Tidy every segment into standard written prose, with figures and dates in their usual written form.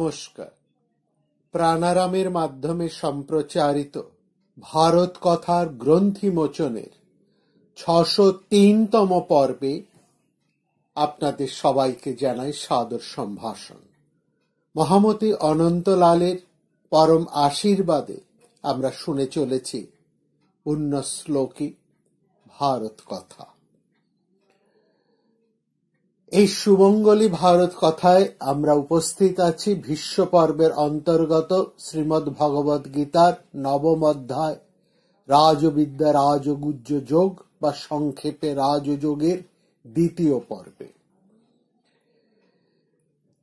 নমস্কার। প্রাণারামের মাধ্যমে সম্প্রচারিত ভারত কথার গ্রন্থি মোচনের 603তম পর্বে আপনাদের সবাইকে জানাই সাদর সম্ভাষণ। মহামতি অনন্তলালের পরম আশীর্বাদে আমরা শুনে চলেছি পুণ্যশ্লোকী ভারত কথা। এই সুমঙ্গলী ভারত কথায় আমরা উপস্থিত আছি ভীষ্ম পর্বের অন্তর্গত শ্রীমদ্ ভগবদ গীতার 9ম অধ্যায় রাজবিদ্যা রাজগুহ্য যোগ বা সংক্ষেপে রাজযোগের 2য় পর্বে।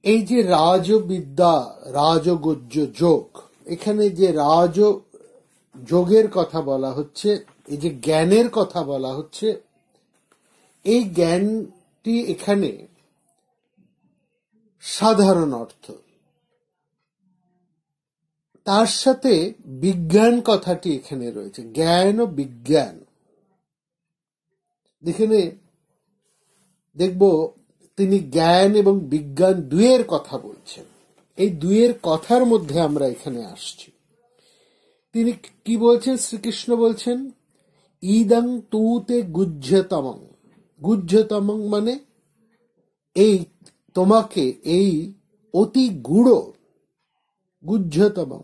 এই যে রাজবিদ্যা রাজগুহ্য যোগ, এখানে যে রাজযোগের কথা বলা হচ্ছে, এই যে জ্ঞানের কথা বলা হচ্ছে, এই জ্ঞানটি এখানে সাধারণ অর্থ, তার সাথে বিজ্ঞান কথাটি এখানে রয়েছে, জ্ঞান ও বিজ্ঞান। এখানে দেখব তিনি জ্ঞান এবং বিজ্ঞান দুয়ের কথা বলছেন। এই দুয়ের কথার মধ্যে আমরা এখানে আসছি। তিনি কি বলছেন? শ্রীকৃষ্ণ বলছেন ইদং তুতে গুহ্যতমং। গুহ্যতমং মানে এই তোমাকে, এই অতি গূঢ়, গুহ্যতমং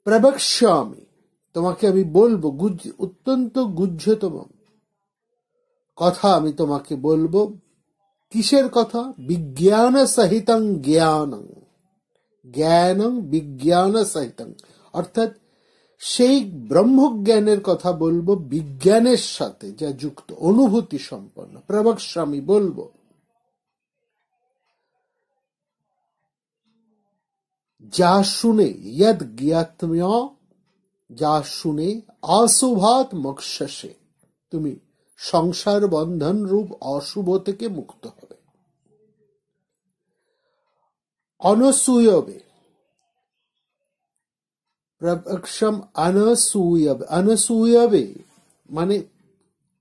প্রবক্ষ্যামি, তোমাকে আমি বলবো, অত্যন্ত গুহ্যতম কথা আমি তোমাকে বলবো। কিসের কথা? বিজ্ঞান সহিতং জ্ঞানং, জ্ঞানং বিজ্ঞান সহিতং, অর্থাৎ সেই ব্রহ্মজ্ঞানের কথা বলবো বিজ্ঞানের সাথে যা যুক্ত, অনুভূতি সম্পন্ন। প্রবক্ষ্যামি, বলবো। যা শুনে, ইয়দ জ্ঞাতম্য, যা শুনে অশুভাৎ মোক্ষসে, তুমি সংসার বন্ধন রূপ অশুভ থেকে মুক্ত হবে। অনসূয়বে, প্রবক্ষ্যম অনসূয়বে, অনসূয়বে মানে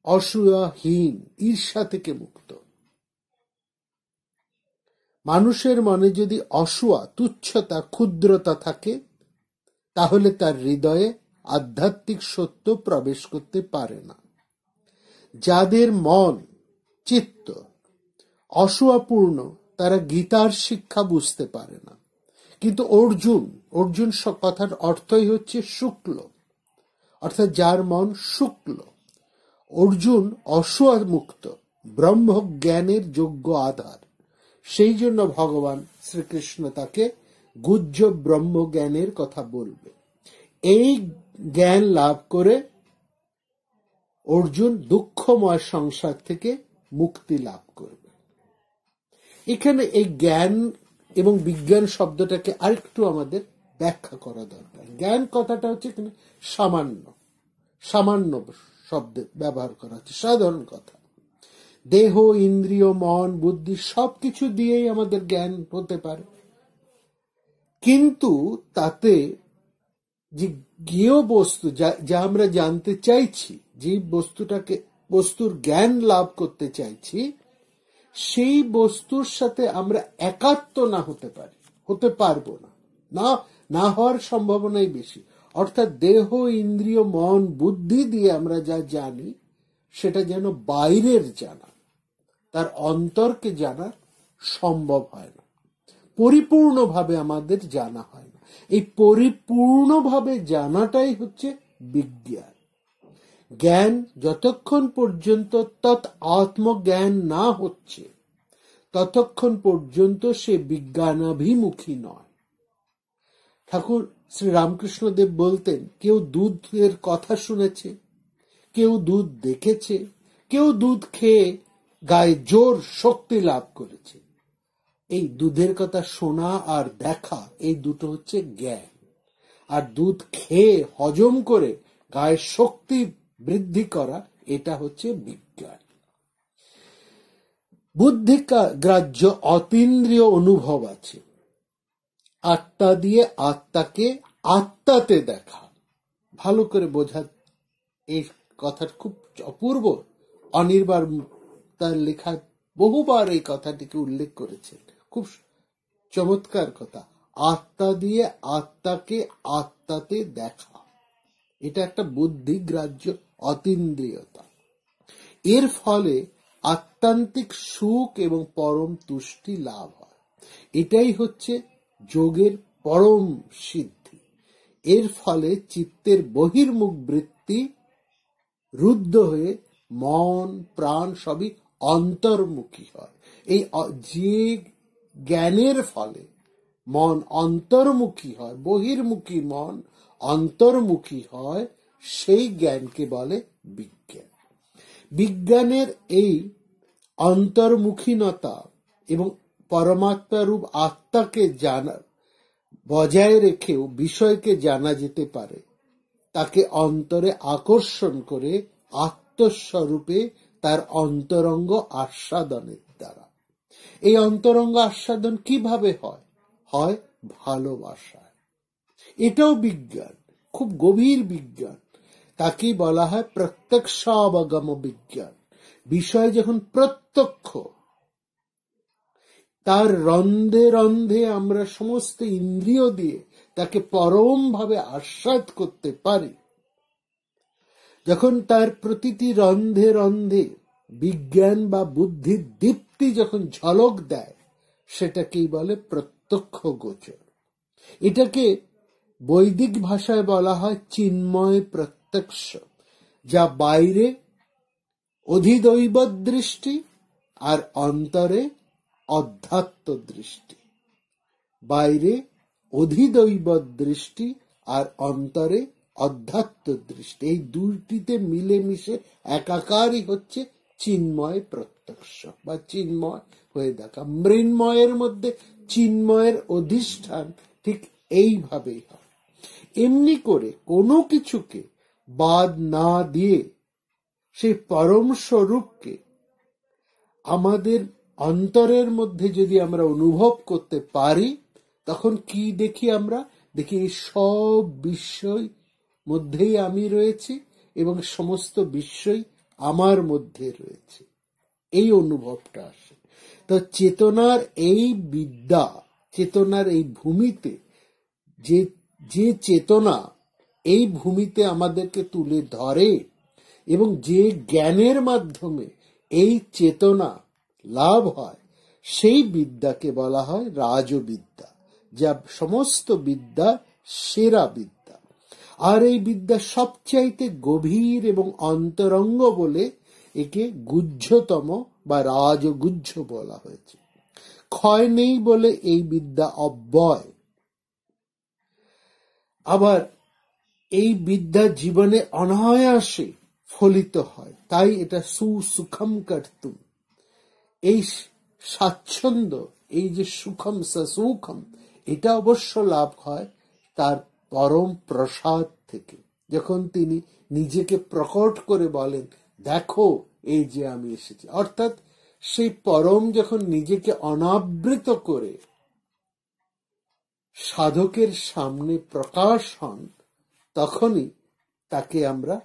অসূয়াহীন, ঈর্ষা থেকে মুক্ত। মানুষের মনে যদি অসূয়া, তুচ্ছতা, ক্ষুদ্রতা থাকে, তাহলে তার হৃদয়ে আধ্যাত্মিক সত্য প্রবেশ করতে পারে না। যাদের মন চিত্ত অসূয়াপূর্ণ, তারা গীতার শিক্ষা বুঝতে পারে না। কিন্তু অর্জুন কথার অর্থই হচ্ছে শুক্ল, অর্থাৎ যার মন শুক্ল, অর্জুন অসূয়া মুক্ত, ব্রহ্মজ্ঞানের যোগ্য আধার। সেই জন্য ভগবান শ্রীকৃষ্ণ তাকে গুহ্য ব্রহ্মজ্ঞানের কথা বলবে। এই জ্ঞান লাভ করে অর্জুন দুঃখময় সংসার থেকে মুক্তি লাভ করবে। এখানে এই জ্ঞান এবং বিজ্ঞান শব্দটাকে আরেকটু আমাদের ব্যাখ্যা করা দরকার। জ্ঞান কথাটা হচ্ছে এখানে সামান্য শব্দ ব্যবহার করা হচ্ছে, সাধারণ কথা। দেহ, ইন্দ্রিয়, মন, বুদ্ধি সবকিছু দিয়েই আমাদের জ্ঞান হতে পারে, কিন্তু তাতে যে জ্ঞেয় বস্তু, যা আমরা জানতে চাইছি, যে বস্তুর জ্ঞান লাভ করতে চাইছি, সেই বস্তুর সাথে আমরা একাত্ম না হতে পারবো না হওয়ার সম্ভাবনাই বেশি। অর্থাৎ দেহ, ইন্দ্রিয়, মন, বুদ্ধি দিয়ে আমরা যা জানি, সেটা যেন বাইরের জানা, তার অন্তরকে জানা সম্ভব হয় না, পরিপূর্ণভাবে আমাদের জানা হয় না। এই পরিপূর্ণভাবে জানাটাই হচ্ছে বিজ্ঞান। জ্ঞান যতক্ষণ পর্যন্ত তৎ আত্মজ্ঞান না হচ্ছে, ততক্ষণ পর্যন্ত সে বিজ্ঞানাভিমুখী নয়। ঠাকুর শ্রী রামকৃষ্ণদেব বলতেন, কেউ দুধের কথা শুনেছে, কেউ দুধ দেখেছে, কেউ দুধ খেয়ে গায়ে জোর শক্তি লাভ করেছে। এই দুধের কথা শোনা আর দেখা, এই দুটো হচ্ছে জ্ঞান। আর দুধ খেয়ে হজম করে গায়ের শক্তি বৃদ্ধি করা, এটা হচ্ছে বিজ্ঞান। বুদ্ধি গ্রাহ্য অতীন্দ্রিয় অনুভব আছে। আত্মা দিয়ে আত্মাকে আত্মাতে দেখা, ভালো করে বোঝা। এই কথার খুব অপূর্ব। অনির্বাণ তার লেখায় বহুবার এই কথাটিকে উল্লেখ করেছেন। খুব চমৎকার কথা। আত্মা দিয়ে আত্মাকে আত্মাতে দেখা, এটা একটা বুদ্ধিগ্রাহ্য অতীন্দ্রিয়তা। এর ফলে আত্মান্তিক সুখ এবং পরম তুষ্টি লাভ হয়। এটাই হচ্ছে যোগের পরম সিদ্ধি। এর ফলে চিত্তের বহির্মুখ বৃত্তি রুদ্ধ হয়ে মন প্রাণ সবই অন্তর্মুখী হয়। এই যে জ্ঞানের ফলে মন অন্তর্মুখী হয়, বহির্মুখী মন অন্তর্মুখী হয়, সেই জ্ঞানকে বলে বিজ্ঞান। বিজ্ঞানের এই অন্তর্মুখীনতা এবং পরমাত্মা রূপ আত্মাকে জানা বজায় রেখেও বিষয়কে জানা যেতে পারে, তাকে অন্তরে আকর্ষণ করে আত্মস্বরূপে তার অন্তরঙ্গ আস্বাদনের দ্বারা। এই অন্তরঙ্গ আস্বাদন কিভাবে হয়? হয় ভালোবাসায়। এটাও বিজ্ঞান, খুব গভীর বিজ্ঞান। তাকেই বলা হয় প্রত্যক্ষাবগম বিজ্ঞান। বিষয় যখন প্রত্যক্ষ, তার রন্ধে রন্ধে আমরা সমস্ত ইন্দ্রিয় দিয়ে তাকে পরম ভাবে আস্বাদ করতে পারি, যখন তার প্রতিটি রন্ধে রন্ধে বিজ্ঞান বা বুদ্ধির দীপ্তি যখন ঝলক দেয়, সেটাকেই বলে প্রত্যক্ষ গোচর। এটাকে বৈদিক ভাষায় বলা হয় চিন্ময় প্রত্যক্ষ, যা বাইরে অধিদৈব দৃষ্টি আর অন্তরে অধ্যাত্ম দৃষ্টি। বাইরে অধিদৈব দৃষ্টি আর অন্তরে অধ্যাত্ম দৃষ্টি, এই দুইটিতে মিলেমিশে একাকারই হচ্ছে চিন্ময় প্রত্যক্ষ বা চিন্ময় হয়ে দেখা। মৃন্ময়ের মধ্যে চিন্ময়ের অধিষ্ঠান ঠিক এইভাবেই হয়। এমনি করে কোনো কিছুকে বাদ না দিয়ে সেই পরম স্বরূপকে আমাদের অন্তরের মধ্যে যদি আমরা অনুভব করতে পারি, তখন কি দেখি? আমরা দেখি এই সব বিশ্বই মধ্যেই আমি রয়েছি এবং সমস্ত বিশ্বই আমার মধ্যে রয়েছে, এই অনুভবটা আসে। তো চেতনার এই বিদ্যা, চেতনার এই ভূমিতে যে চেতনা এই ভূমিতে আমাদেরকে তুলে ধরে এবং যে জ্ঞানের মাধ্যমে এই চেতনা লাভ হয়, সেই বিদ্যাকে বলা হয় রাজবিদ্যা, যা সমস্ত বিদ্যা সেরা বিদ্যা। আর এই বিদ্যা সবচাইতে গভীর এবং অন্তরঙ্গ বলে একে গুহ্যতম বা রাজগুহ্য বলা হয়েছে। ক্ষয় নেই বলে এই বিদ্যা অব্যয়। আবার এই বিদ্যা জীবনে অনায়াসে ফলিত হয়, তাই এটা সুসুখম কর্তুম, এই স্বাচ্ছন্দ্য, এই যে সুখম সুখম, এটা অবশ্য লাভ হয় তার পরম প্রসাদ থেকে। যখন তিনি নিজেকে প্রকট করে বলেন, দেখো এই যে আমি এসেছি, অর্থাৎ সেই পরম যখন নিজেকে অনাবৃত করে সাধকের সামনে প্রকাশ হন, তখনই তাকে আমরা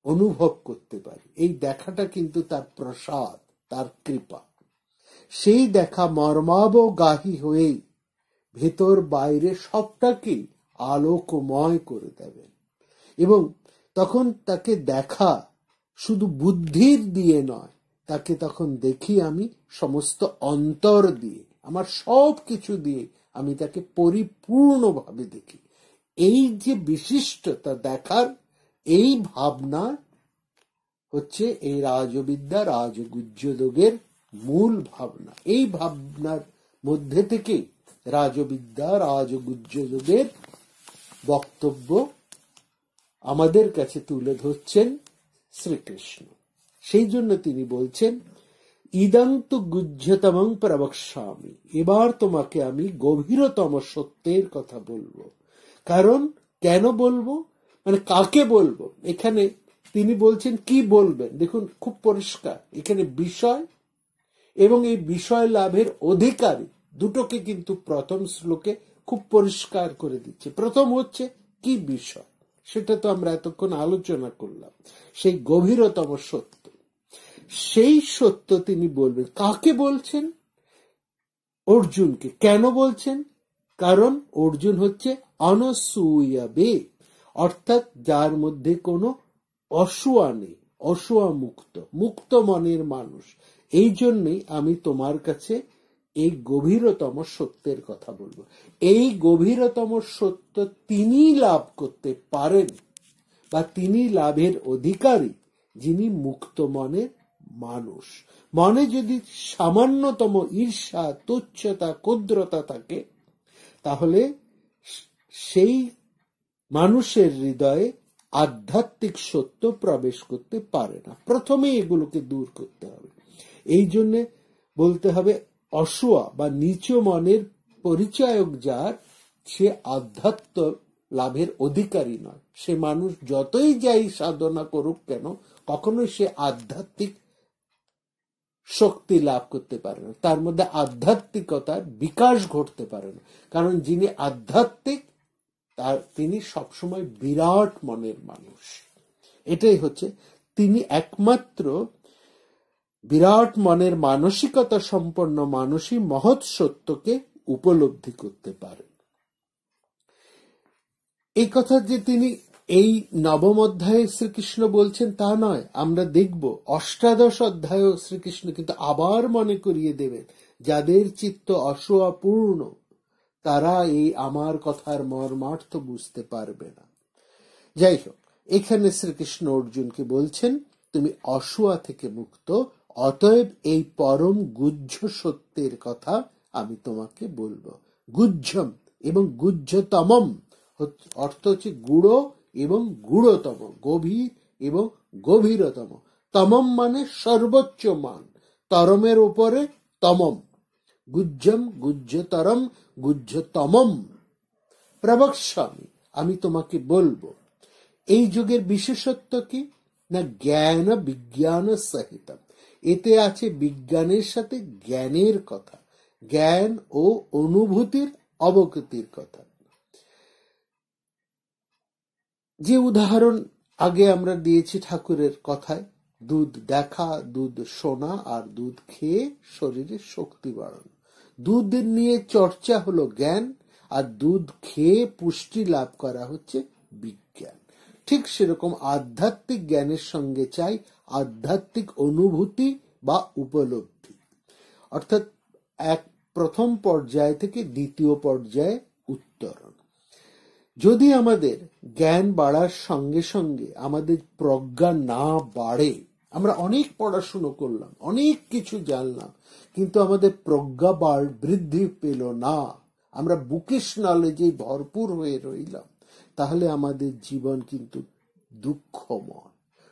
অনুভব করতে পারি। এই দেখাটা কিন্তু তার প্রসাদ, তার কৃপা। সেই দেখা মর্মাবগাহী হয়েই ভেতর বাইরে সবটাকেই আলোকময় করে দেবেন। এবং তখন তাকে দেখা শুধু বুদ্ধির দিয়ে নয়, তাকে তখন দেখি আমি সমস্ত অন্তর দিয়ে, আমার সব কিছু দিয়ে আমি তাকে পরিপূর্ণভাবে দেখি। এই যে বিশিষ্টতা দেখার এই ভাবনা হচ্ছে এই রাজবিদ্যা, রাজগুহ্য যোগের মূল ভাবনা। এই ভাবনার মধ্যে থেকে রাজবিদ্যা, রাজগুহ্য যোগের বক্তব্য আমাদের কাছে তুলে ধরছেন শ্রীকৃষ্ণ। সেই জন্য তিনি বলছেন, ইদং তু গুহ্যতমং প্রবক্ষ্যামি, এবার তোমাকে আমি গভীরতম সত্যের কথা বলবো। কারণ কেন বলবো, মানে কাকে বলবো, এখানে তিনি বলছেন কি বলবেন। দেখুন খুব পরিষ্কার, এখানে বিষয় এবং এই বিষয় লাভের অধিকারী দুটোকে কিন্তু প্রথম শ্লোকে খুব পরিষ্কার করে দিচ্ছে। প্রথম হচ্ছে কি বিষয়, সেটা তো আমরা এতক্ষণ আলোচনা করলাম, সেই গভীরতম সত্য। সেই সত্য তিনি বলবেন, কাকে বলছেন? অর্জুনকে। কেন বলছেন? কারণ অর্জুন হচ্ছে অনসূয়বে, অর্থাৎ যার মধ্যে কোনো অসূয়া নেই, অসূয়া মুক্ত, মুক্ত মনের মানুষ। এই জন্যই আমি তোমার কাছে এই গভীরতম সত্যের কথা বলবো। এই গভীরতম সত্য তিনি লাভ করতে পারেন, বা তিনি লাভের অধিকারী, যিনি মুক্ত মনের মানুষ। মনে যদি সামান্যতম ঈর্ষা, তুচ্ছতা, ক্ষুদ্রতা থাকে, তাহলে সেই মানুষের হৃদয়ে আধ্যাত্মিক সত্য প্রবেশ করতে পারে না। প্রথমে এগুলোকে দূর করতে হবে। এই জন্য বলতে হবে অসূয়া বা নিচ মনের পরিচায়ক যার, সে আধ্যাত্ম লাভের অধিকারী নয়। সে মানুষ যতই যাই সাধনা করুক কেন, কখনোই সে আধ্যাত্মিক শক্তি লাভ করতে পারে না, তার মধ্যে আধ্যাত্মিকতার বিকাশ ঘটতে পারে না। কারণ যিনি আধ্যাত্মিক, তিনি সবসময় বিরাট মনের মানুষ। এটাই হচ্ছে, তিনি একমাত্র বিরাট মনের মানসিকতা সম্পন্ন মানুষই মহৎ সত্যকে উপলব্ধি করতে পারেন। এই কথা যে তিনি এই নবম অধ্যায়ে শ্রীকৃষ্ণ বলছেন তা নয়, আমরা দেখব অষ্টাদশ অধ্যায় শ্রীকৃষ্ণ কিন্তু আবার মনে করিয়ে দেবেন, যাদের চিত্ত অসূয়াপূর্ণ তারা এই আমার কথার মর্মার্থ বুঝতে পারবে না। যাই হোক, এখানে শ্রীকৃষ্ণ অর্জুনকে বলছেন তুমি অসূয়া থেকে মুক্ত, অতএব এই পরম গুহ্য সত্যের কথা আমি তোমাকে বলবো। গুহ্যম এবং গুহ্যতমম অর্থ হচ্ছে গুড়ো এবং গুড়তম, গভীর এবং গভীরতম। তমম মানে সর্বোচ্চ মান, তরমের উপরে তমম। গুহ্যম গুহ্যতরম গুহ্যতমম প্রবক্ষ্যামি, আমি তোমাকে বলবো। এই যুগের বিশেষত্ব কি না? জ্ঞান বিজ্ঞান সহিত, এতে আছে বিজ্ঞানের সাথে জ্ঞানের কথা, জ্ঞান ও অনুভূতির অবগতির কথা। যে উদাহরণ আগে আমরা দিয়েছি ঠাকুরের কথায়, দুধ দেখা, দুধ শোনা আর দুধ খেয়ে শরীরে শক্তি বাড়ানো। দুধ নিয়ে চর্চা হলো জ্ঞান, আর দুধ খেয়ে পুষ্টি লাভ করা হচ্ছে বিজ্ঞান। ঠিক সেরকম আধ্যাত্মিক জ্ঞানের সঙ্গে চাই আধ্যাত্মিক অনুভূতি বা উপলব্ধি, অর্থাৎ এক প্রথম পর্যায় থেকে দ্বিতীয় পর্যায়ে উত্তরণ। যদি আমাদের জ্ঞান বাড়ার সঙ্গে সঙ্গে আমাদের প্রজ্ঞা না বাড়ে, আমরা অনেক পড়াশুনো করলাম, অনেক কিছু জানলাম, কিন্তু আমাদের প্রজ্ঞা বৃদ্ধি পেল না, আমরা বুকিশ নলেজে ভরপুর হয়ে রইলাম, তাহলে আমাদের জীবন কিন্তু দুঃখময়।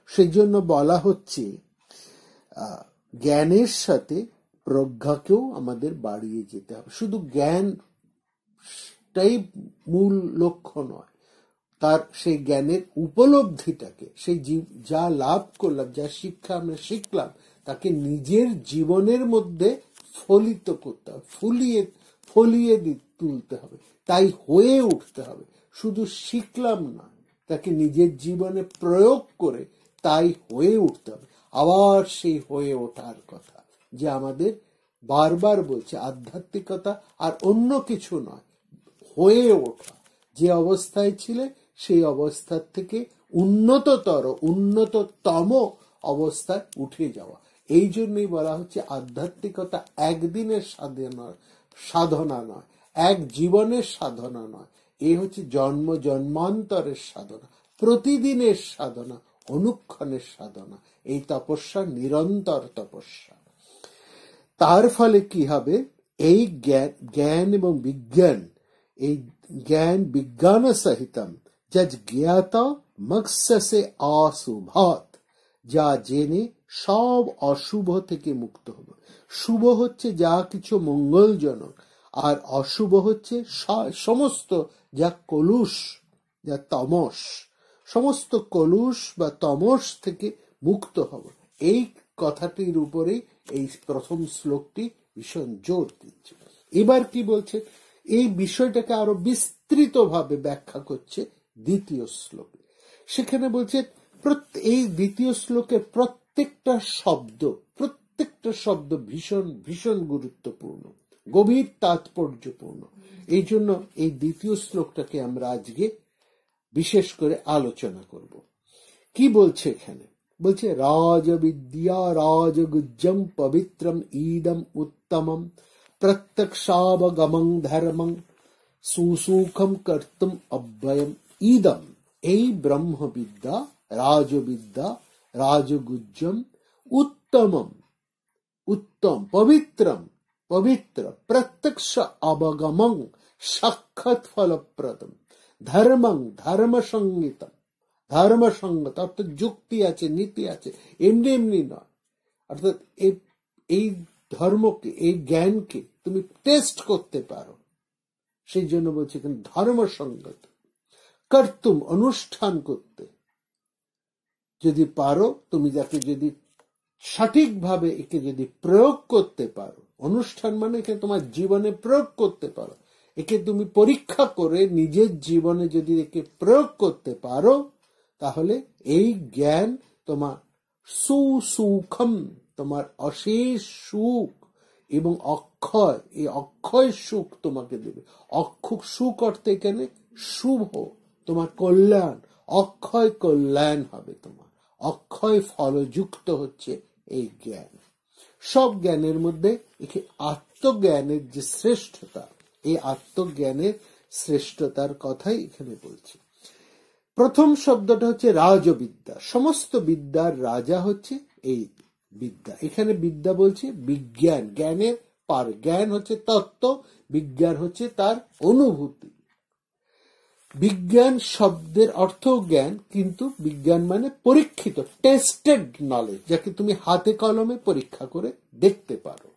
সেই জন্য বলা হচ্ছে জ্ঞানের সাথে প্রজ্ঞাকেও আমাদের বাড়িয়ে যেতে হবে। শুধু জ্ঞানটাই মূল লক্ষ্য নয়, তার সেই জ্ঞানের উপলব্ধিটাকে, সেই যা লাভ করলাম, যা শিক্ষা আমরা শিখলাম, তাকে নিজের জীবনের মধ্যে ফলিত করতে হবে, ফলিয়ে তুলতে হবে, তাই হয়ে উঠতে হবে। শুধু শিখলাম না, তাকে নিজের জীবনে প্রয়োগ করে তাই হয়ে উঠতে হবে। আবার সেই হয়ে ওঠার কথা, যে আমাদের বারবার বলছে আধ্যাত্মিকতা আর অন্য কিছু নয়, হয়ে ওঠা। যে অবস্থায় ছিলে সেই অবস্থার থেকে উন্নততম অবস্থায় উঠে যাওয়া। এই জন্যই বলা হচ্ছে আধ্যাত্মিকতা একদিনের সাধনা নয়, এক জীবনের সাধনা নয়, এ হচ্ছে জন্ম জন্মান্তরের সাধনা, প্রতিদিনের সাধনা, অনুক্ষণের সাধনা। এই তপস্যা নিরন্তর তপস্যা। তার ফলে কি হবে? এই জ্ঞান এবং বিজ্ঞান, এই জ্ঞান বিজ্ঞান সহিতম যা জ্ঞাতা মৎস্যসে অশুভাত, যা জেনে সব অশুভ থেকে মুক্ত হবে। শুভ হচ্ছে যা কিছু মঙ্গলজনক, আর অশুভ হচ্ছে সমস্ত যা কলুষ, যা তমস, সমস্ত কলুষ বা তমস থেকে মুক্ত হবে। এই কথাটির উপরে এই প্রথম শ্লোকটি ভীষণ জোর দিচ্ছে। এবার কি বলছে? এই বিষয়টাকে আরো বিস্তৃতভাবে ব্যাখ্যা করছে দ্বিতীয় শ্লোকে। সেখানে বলছে এই দ্বিতীয় শ্লোকের প্রত্যেকটা শব্দ ভীষণ ভীষণ গুরুত্বপূর্ণ। গভীর তাৎপর্যপূর্ণ। এই জন্য এই দ্বিতীয় শ্লোকটাকে আমরা আজকে বিশেষ করে আলোচনা করব। কি বলছে এখানে? বলছে রাজবিদ্যা রাজগুজ্জম পবিত্রম ইদম উত্তমম প্রত্যক্ষাবগমং ধর্মং সুসুখম কর্তুম অব্যয়ম ইদম। এই ব্রহ্মবিদ্যা রাজবিদ্যা রাজগুজ্জম উত্তমম, উত্তম, পবিত্রম, পবিত্র, প্রত্যক্ষ অবগমং সাক্ষাৎ ফলপ্রদম, ধর্মং, ধর্মসঙ্গীতম, ধর্মসঙ্গত অর্থাৎ যুক্তি আছে, নীতি আছে, এমনি এমনি নয়। অর্থাৎ এই ধর্মকে, এই জ্ঞানকে তুমি টেস্ট করতে পারো, সেই জন্য বলছি এখানে ধর্মসঙ্গত। কর্তুম, অনুষ্ঠান করতে যদি পারো, তুমি যাকে যদি সঠিকভাবে একে যদি প্রয়োগ করতে পারো, অনুষ্ঠান মানে একে তোমার জীবনে প্রয়োগ করতে পারো, একে তুমি পরীক্ষা করে নিজের জীবনে যদি একে প্রয়োগ করতে পারো, তাহলে এই জ্ঞান তোমার সুসুখম, তোমার অশেষ সুখ এবং অক্ষয়, এই অক্ষয় সুখ তোমাকে দেবে। অক্ষয় সুখ অর্থে এখানে শুভ, তোমার কল্যাণ, অক্ষয় কল্যাণ হবে তোমার। অক্ষয় ফলযুক্ত হচ্ছে এই জ্ঞান। সব জ্ঞানের মধ্যে একে আত্মজ্ঞানের যে শ্রেষ্ঠতা, এই আত্মজ্ঞানের শ্রেষ্ঠতার কথাই এখানে বলছি। প্রথম শব্দটা হচ্ছে রাজবিদ্যা। সমস্ত বিদ্যার রাজা হচ্ছে এই বিদ্যা। এখানে বিদ্যা বলছে বিজ্ঞান, জ্ঞানের পার। জ্ঞান হচ্ছে তত্ত্ব, বিজ্ঞান হচ্ছে তার অনুভূতি। বিজ্ঞান শব্দের অর্থ জ্ঞান, কিন্তু বিজ্ঞান মানে পরীক্ষিত, টেস্টেড নলেজ, যাকে তুমি হাতে কলমে পরীক্ষা করে দেখতে পারো।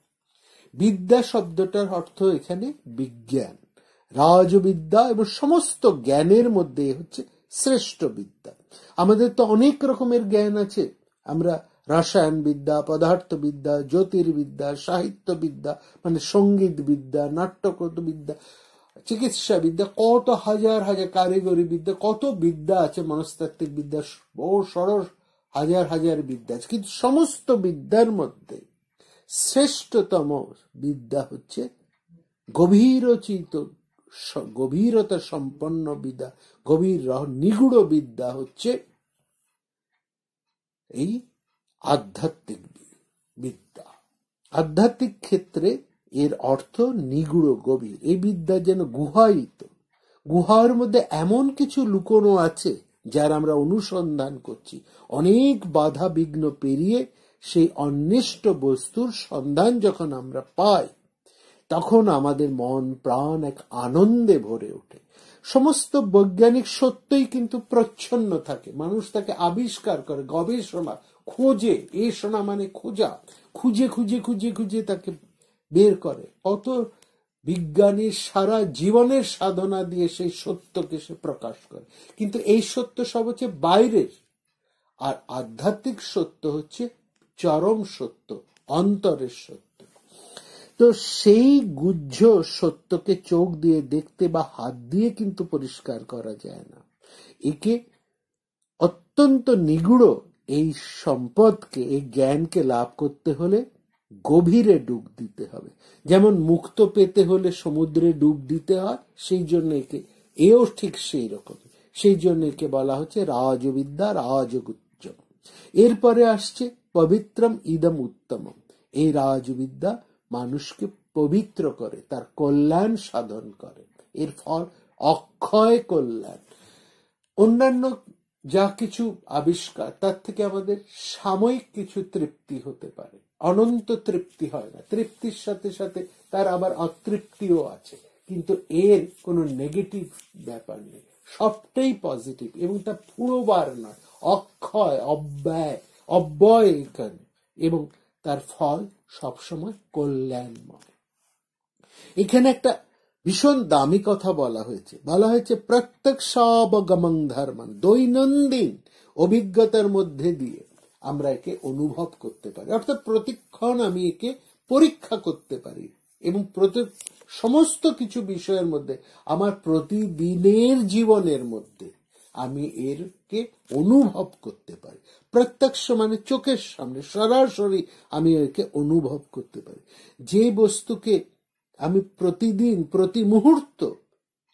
বিদ্যা শব্দটার অর্থ এখানে বিজ্ঞান, রাজবিদ্যা এবং সমস্ত জ্ঞানের মধ্যে হচ্ছে শ্রেষ্ঠ বিদ্যা। আমাদের তো অনেক রকমের জ্ঞান আছে। আমরা রসায়ন বিদ্যা, পদার্থ বিদ্যা, জ্যোতির্বিদ্যা, সাহিত্য বিদ্যা মানে সঙ্গীত বিদ্যা, নাট্যকৌত বিদ্যা, চিকিৎসা বিদ্যা, কত হাজার হাজার, কারিগরি বিদ্যা, কত বিদ্যা আছে, মনস্তাত্ত্বিক বিদ্যা, বহু সরস হাজার হাজার বিদ্যা আছে। কিন্তু সমস্ত বিদ্যার মধ্যে শ্রেষ্ঠতম বিদ্যা হচ্ছে গভীরচিত, গভীরতা সম্পন্ন বিদ্যা, গভীর নিগুড় বিদ্যা হচ্ছে এই আধ্যাত্মিক বিদ্যা। আধ্যাত্মিক ক্ষেত্রে এর অর্থ নিগুড়, গভীর। এই বিদ্যা যেন গুহায়িত, গুহার মধ্যে এমন কিছু লুকোনো আছে যার আমরা অনুসন্ধান করছি। অনেক বাধা বিঘ্ন পেরিয়ে সেই অন্বিষ্ট বস্তুর সন্ধান যখন আমরা পাই, তখন আমাদের মন প্রাণ এক আনন্দে ভরে ওঠে। সমস্ত বৈজ্ঞানিক সত্যই কিন্তু প্রচ্ছন্ন থাকে। মানুষ তাকে আবিষ্কার করে, গবেষণা, খোঁজে। এই শোনা মানে খোঁজা, খুঁজে খুঁজে খুঁজে খুঁজে তাকে বের করে। কত বিজ্ঞানীর সারা জীবনের সাধনা দিয়ে সেই সত্যকে সে প্রকাশ করে। কিন্তু এই সত্য সব হচ্ছে বাইরের, আর আধ্যাত্মিক সত্য হচ্ছে চরম সত্য, অন্তরের সত্য। তো সেই গুহ্য সত্যকে চোখ দিয়ে দেখতে বা হাত দিয়ে কিন্তু পরিষ্কার করা যায় না। একে অত্যন্ত নিগুড় এই সম্পদকে, এই জ্ঞানকে লাভ করতে হলে গভীরে ডুব দিতে হবে। যেমন মুক্ত পেতে হলে সমুদ্রে ডুব দিতে হয়, সেই জন্য একে, এও ঠিক সেই রকম। সেই জন্য একে বলা হচ্ছে রাজবিদ্যা রাজগুজ্জ। এরপরে আসছে পবিত্রম ইদম উত্তমম। এই রাজবিদ্যা মানুষকে পবিত্র করে, তার কল্যাণ সাধন করে। এর ফল অক্ষয় কল্যাণ। অন্যান্য যা কিছু আবিষ্কার, তার থেকে আমাদের সাময়িক কিছু তৃপ্তি হতে পারে, অনন্ত তৃপ্তি হয় না। তৃপ্তির সাথে সাথে তার আবার অতৃপ্তিও আছে, কিন্তু এর কোনো নেগেটিভ ব্যাপার নেই, সবটাই পজিটিভ। এবং তা পুরোবার নয়, অক্ষয়, অব্যয় এখানে, এবং তার ফল সবসময় কল্যাণময়। এখানে একটা ভীষণ দামি কথা বলা হয়েছে প্রত্যক্ষাবগমং ধর্মং। দৈনন্দিন অভিজ্ঞতার মধ্যে দিয়ে আমরা একে অনুভব করতে পারি, অর্থাৎ প্রতিক্ষণ আমি একে পরীক্ষা করতে পারি, এবং সমস্ত কিছু বিষয়ের মধ্যে আমার প্রতিদিনের জীবনের মধ্যে আমি এরকে অনুভব করতে পারি। প্রত্যক্ষ মানে চোখের সামনে সরাসরি আমি একে অনুভব করতে পারি। যে বস্তুকে আমি প্রতিদিন প্রতি মুহূর্ত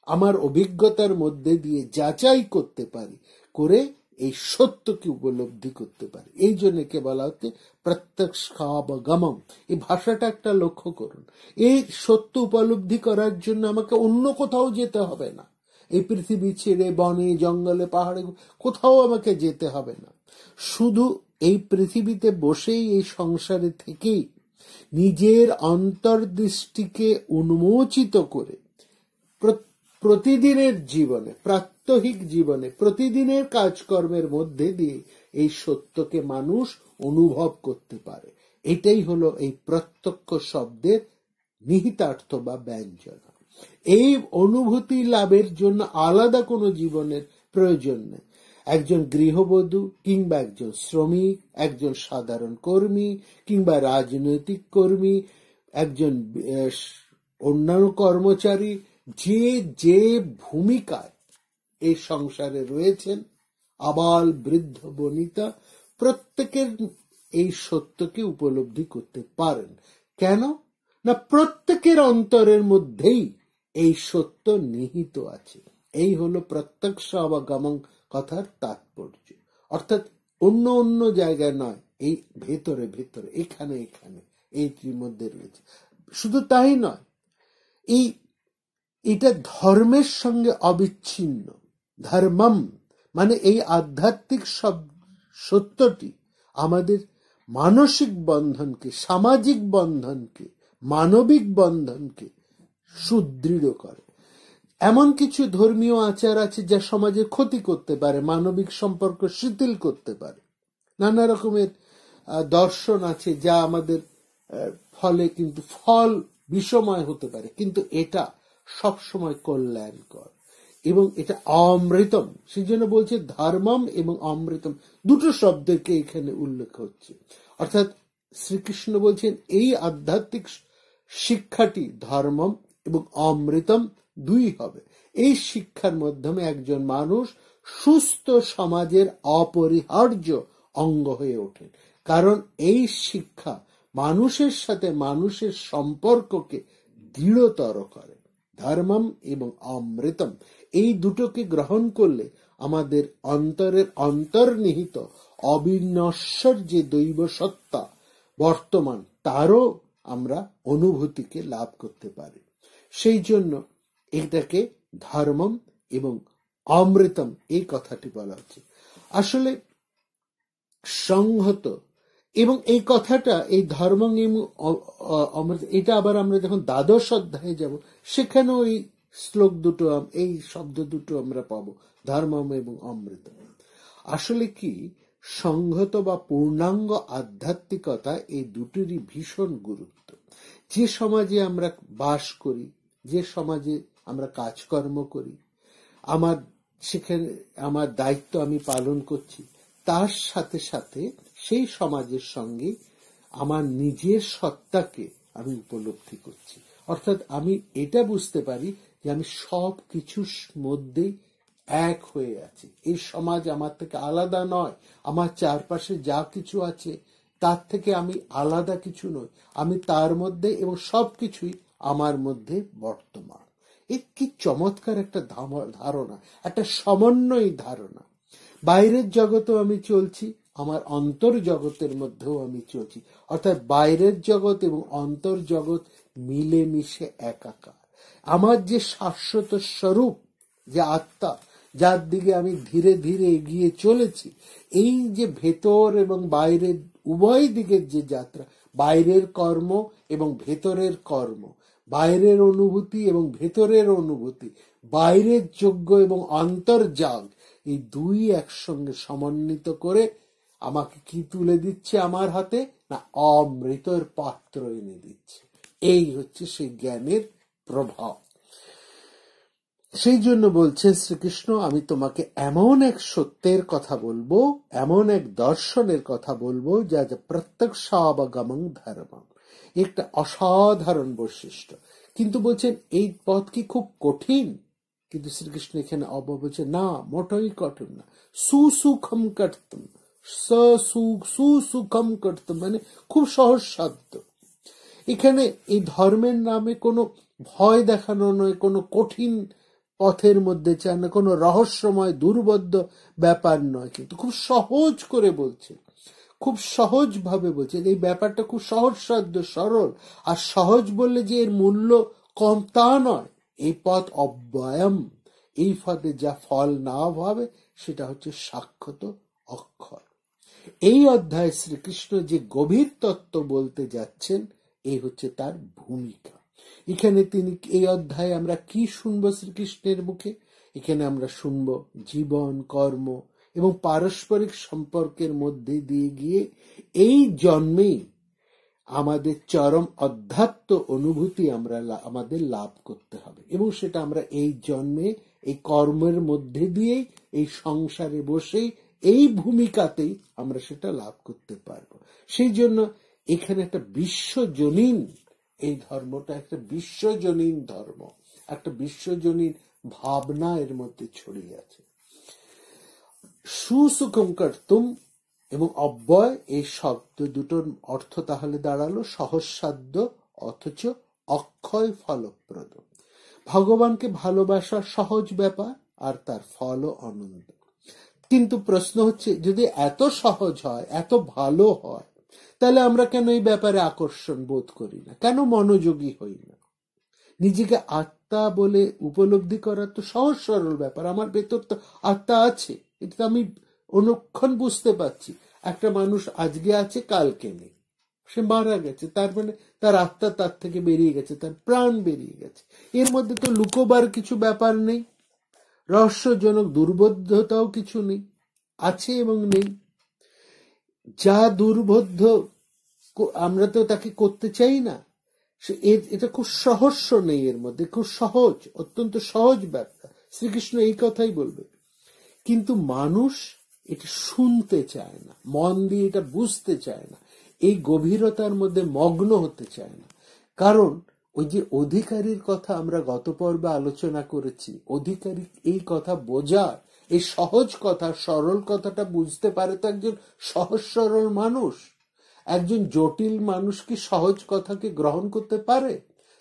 আমার অভিজ্ঞতার মধ্যে দিয়ে যাচাই করতে পারি, করে এই সত্যকে উপলব্ধি করতে পারি। এই জন্য কে বলা হচ্ছে প্রত্যক্ষাবগমম। এই ভাষাটা একটা লক্ষ্য করুন। এই সত্য উপলব্ধি করার জন্য আমাকে অন্য কোথাও যেতে হবে না। এই পৃথিবী ছেড়ে বনে জঙ্গলে পাহাড়ে কোথাও আমাকে যেতে হবে না। শুধু এই পৃথিবীতে বসেই, এই সংসারে থেকেই নিজের অন্তর্দৃষ্টিকে উন্মোচিত করে প্রতিদিনের জীবনে, প্রাত্যহিক জীবনে, প্রতিদিনের কাজকর্মের মধ্যে দিয়ে এই সত্যকে মানুষ অনুভব করতে পারে। এটাই হলো এই প্রত্যক্ষ শব্দের নিহিতার্থ বা ব্যঞ্জনা। এই অনুভূতি লাভের জন্য আলাদা কোনো জীবনের প্রয়োজন নেই। একজন গৃহবধূ কিংবা একজন শ্রমিক, একজন সাধারণ কর্মী কিংবা রাজনৈতিক কর্মী, একজন অন্যান্য কর্মচারী, যে যে ভূমিকায় এই সংসারে রয়েছেন, আবাল বৃদ্ধ বনিতা, প্রত্যেকের এই সত্যকে উপলব্ধি করতে পারেন। কেন না প্রত্যেকের অন্তরের মধ্যেই এই সত্য নিহিত আছে। এই হলো প্রত্যক্ষাবগমন কথার তাৎপর্য। অর্থাৎ অন্য অন্য জায়গায় নয়, এই ভেতরে ভেতরে, এখানে এখানে এইটির মধ্যে রয়েছে। শুধু তাই নয়, এটা ধর্মের সঙ্গে অবিচ্ছিন্ন। ধর্মম মানে এই আধ্যাত্মিক সত্যটি আমাদের মানসিক বন্ধনকে, সামাজিক বন্ধনকে, মানবিক বন্ধনকে সুদৃঢ় করে। এমন কিছু ধর্মীয় আচার আছে যা সমাজের ক্ষতি করতে পারে, মানবিক সম্পর্ক শিথিল করতে পারে। নানা রকমের দর্শন আছে যা আমাদের ফলে কিন্তু ফল বিষময় হতে পারে, কিন্তু এটা সবসময় কল্যাণকর এবং এটা অমৃতম। সেই জন্য বলছে ধর্মম এবং অমৃতম, দুটো শব্দকে এখানে উল্লেখ হচ্ছে। অর্থাৎ শ্রীকৃষ্ণ বলছেন এই আধ্যাত্মিক শিক্ষাটি ধর্মম এবং অমৃতম দুই হবে। এই শিক্ষার মাধ্যমে একজন মানুষ সুস্থ সমাজের অপরিহার্য অঙ্গ হয়ে ওঠেন। কারণ এই শিক্ষা মানুষের সাথে মানুষের সম্পর্ককে দৃঢ়তর করে। ধর্মম এবং অমৃতম এই দুটোকে গ্রহণ করলে আমাদের অন্তরের অন্তর্নিহিত অবিনশ্বর যে দৈব সত্তা বর্তমান, তারও আমরা অনুভূতিকে লাভ করতে পারি। সেই জন্য এটাকে ধর্মম এবং অমৃতম এই কথাটি বলা হচ্ছে। আসলে সংহত এবং এই কথাটা, এই ধর্ম এবং অমৃত, এটা আবার আমরা যখন দ্বাদশ অধ্যায়ে যাব সেখানেও এই শ্লোক দুটো, এই শব্দ দুটো আমরা পাবো, ধর্মম এবং অমৃত। আসলে কি সংহত বা পূর্ণাঙ্গ আধ্যাত্মিকতা এই দুটোরই ভীষণ গুরুত্ব। যে সমাজে আমরা বাস করি, যে সমাজে আমরা কাজকর্ম করি, সেখানে আমার দায়িত্ব আমি পালন করছি, তার সাথে সাথে সেই সমাজের সঙ্গে আমার নিজের সত্তাকে আমি উপলব্ধি করছি। অর্থাৎ আমি এটা বুঝতে পারি যে আমি সব কিছুর মধ্যে এক হয়ে আছি। এই সমাজ আমার থেকে আলাদা নয়। আমার চারপাশে যা কিছু আছে তার থেকে আমি আলাদা কিছু নই, আমি তার মধ্যে, এবং সবকিছুই আমার মধ্যে বর্তমান। এ কি চমৎকার একটা ধারণা, একটা সমন্বয় ধারণা। বাইরের জগতেও আমি চলছি, আমার অন্তর জগতের মধ্যেও আমি চলছি। অর্থাৎ বাইরের জগৎ এবং অন্তর জগৎ মিলেমিশে একাকার। আমার যে শাশ্বত স্বরূপ, যে আত্মা, যার দিকে আমি ধীরে ধীরে এগিয়ে চলেছি, এই যে ভেতর এবং বাইরের উভয় দিকের যে যাত্রা, বাইরের কর্ম এবং ভেতরের কর্ম, বাইরের অনুভূতি এবং ভেতরের অনুভূতি, বাইরের যজ্ঞ এবং অন্তর্যাগ, এই দুই একসঙ্গে সমন্বিত করে আমাকে কি তুলে দিচ্ছে আমার হাতে? না অমৃতের পাত্র এনে দিচ্ছে। এই হচ্ছে সেই জ্ঞানের প্রভাব। সেই জন্য বলছেন শ্রীকৃষ্ণ, আমি তোমাকে এমন এক সত্যের কথা বলবো, এমন এক দর্শনের কথা বলবো যা প্রত্যক্ষাবগমং ধর্মম, একটা অসাধারণ বৈশিষ্ট্য। কিন্তু বলছেন এই পথ কি খুব কঠিন? কিন্তু শ্রীকৃষ্ণ এখানে বলছেন না, মোটেই কঠিন না। সুসুখম কর্তুম, সুসুখম কর্তুম মানে খুব সহজ সাধ্য। এখানে এই ধর্মের নামে কোনো ভয় দেখানো নয়, কোনো কঠিন পথের মধ্যে চায় না, কোনো রহস্যময় দুর্বোধ্য ব্যাপার নয়, কিন্তু খুব সহজ করে বলছে, খুব সহজ ভাবে বলছেন। এই ব্যাপারটা খুব সহজসাধ্য, সরল। আর সহজ বললে যে এর মূল্য কম তা নয়। এই পথ অব্যয়ম, এই পথে যা ফল না হবে সেটা হচ্ছে শাশ্বত অক্ষর। এই অধ্যায়ে শ্রীকৃষ্ণ যে গভীর তত্ত্ব বলতে যাচ্ছেন, এই হচ্ছে তার ভূমিকা। এখানে তিনি, এই অধ্যায়ে আমরা কি শুনবো শ্রীকৃষ্ণের মুখে? এখানে আমরা শুনবো জীবন, কর্ম এবং পারস্পরিক সম্পর্কের মধ্যে দিয়ে গিয়ে এই জন্মেই আমাদের চরম অধ্যাত্ম অনুভূতি আমাদের লাভ করতে হবে, এবং সেটা আমরা এই জন্মে এই কর্মের মধ্যে দিয়েই, এই সংসারে বসেই, এই ভূমিকাতেই আমরা সেটা লাভ করতে পারবো। সেই জন্য এখানে একটা বিশ্বজনীন, এই ধর্মটা একটা বিশ্বজনীন ধর্ম, একটা বিশ্বজনীন ভাবনা এর মধ্যে ছড়িয়ে আছে। সুসুখম কর্তুম এবং অব্যয়, এই শব্দ দুটোর অর্থ তাহলে দাঁড়ালো সহজসাধ্য অথচ অক্ষয় ফলপ্রদ। ভগবানকে ভালোবাসা সহজ ব্যাপার, আর তার ফলও অনন্ত। কিন্তু প্রশ্ন হচ্ছে, যদি এত সহজ হয়, এত ভালো হয়, তাহলে আমরা কেন এই ব্যাপারে আকর্ষণ বোধ করি না, কেন মনোযোগী হই না? নিজেকে আত্মা বলে উপলব্ধি করা তো সহজ সরল ব্যাপার। আমার ভেতর তো আত্মা আছে, এটা আমি অনুক্ষণ বুঝতে পারছি। একটা মানুষ আজকে আছে, কালকে নেই, সে মারা গেছে, তার মানে তার আত্মা তার থেকে বেরিয়ে গেছে, তার প্রাণ বেরিয়ে গেছে। এর মধ্যে তো লুকোবার কিছু ব্যাপার নেই, রহস্যজনক দুর্বোধ্যতাও কিছু নেই, আছে এবং নেই। যা দুর্বোধ্য আমরা তো তাকে করতে চাই না, এটা খুব রহস্য নেই এর মধ্যে, খুব সহজ, অত্যন্ত সহজ ব্যাপার। শ্রীকৃষ্ণ এই কথাই বলবে, কিন্তু মানুষ এটা শুনতে চায় না, মন দিয়ে এটা বুঝতে চায় না, এই গভীরতার মধ্যে মগ্ন হতে চায় না। কারণ ওই যে অধিকারীর কথা আমরা গত পর্বে আলোচনা করেছি, অধিকারী এই কথা বোঝার, এই সহজ কথা, সরল কথাটা বুঝতে পারে তো একজন সহজ সরল মানুষ। একজন জটিল মানুষ কি সহজ কথাকে গ্রহণ করতে পারে?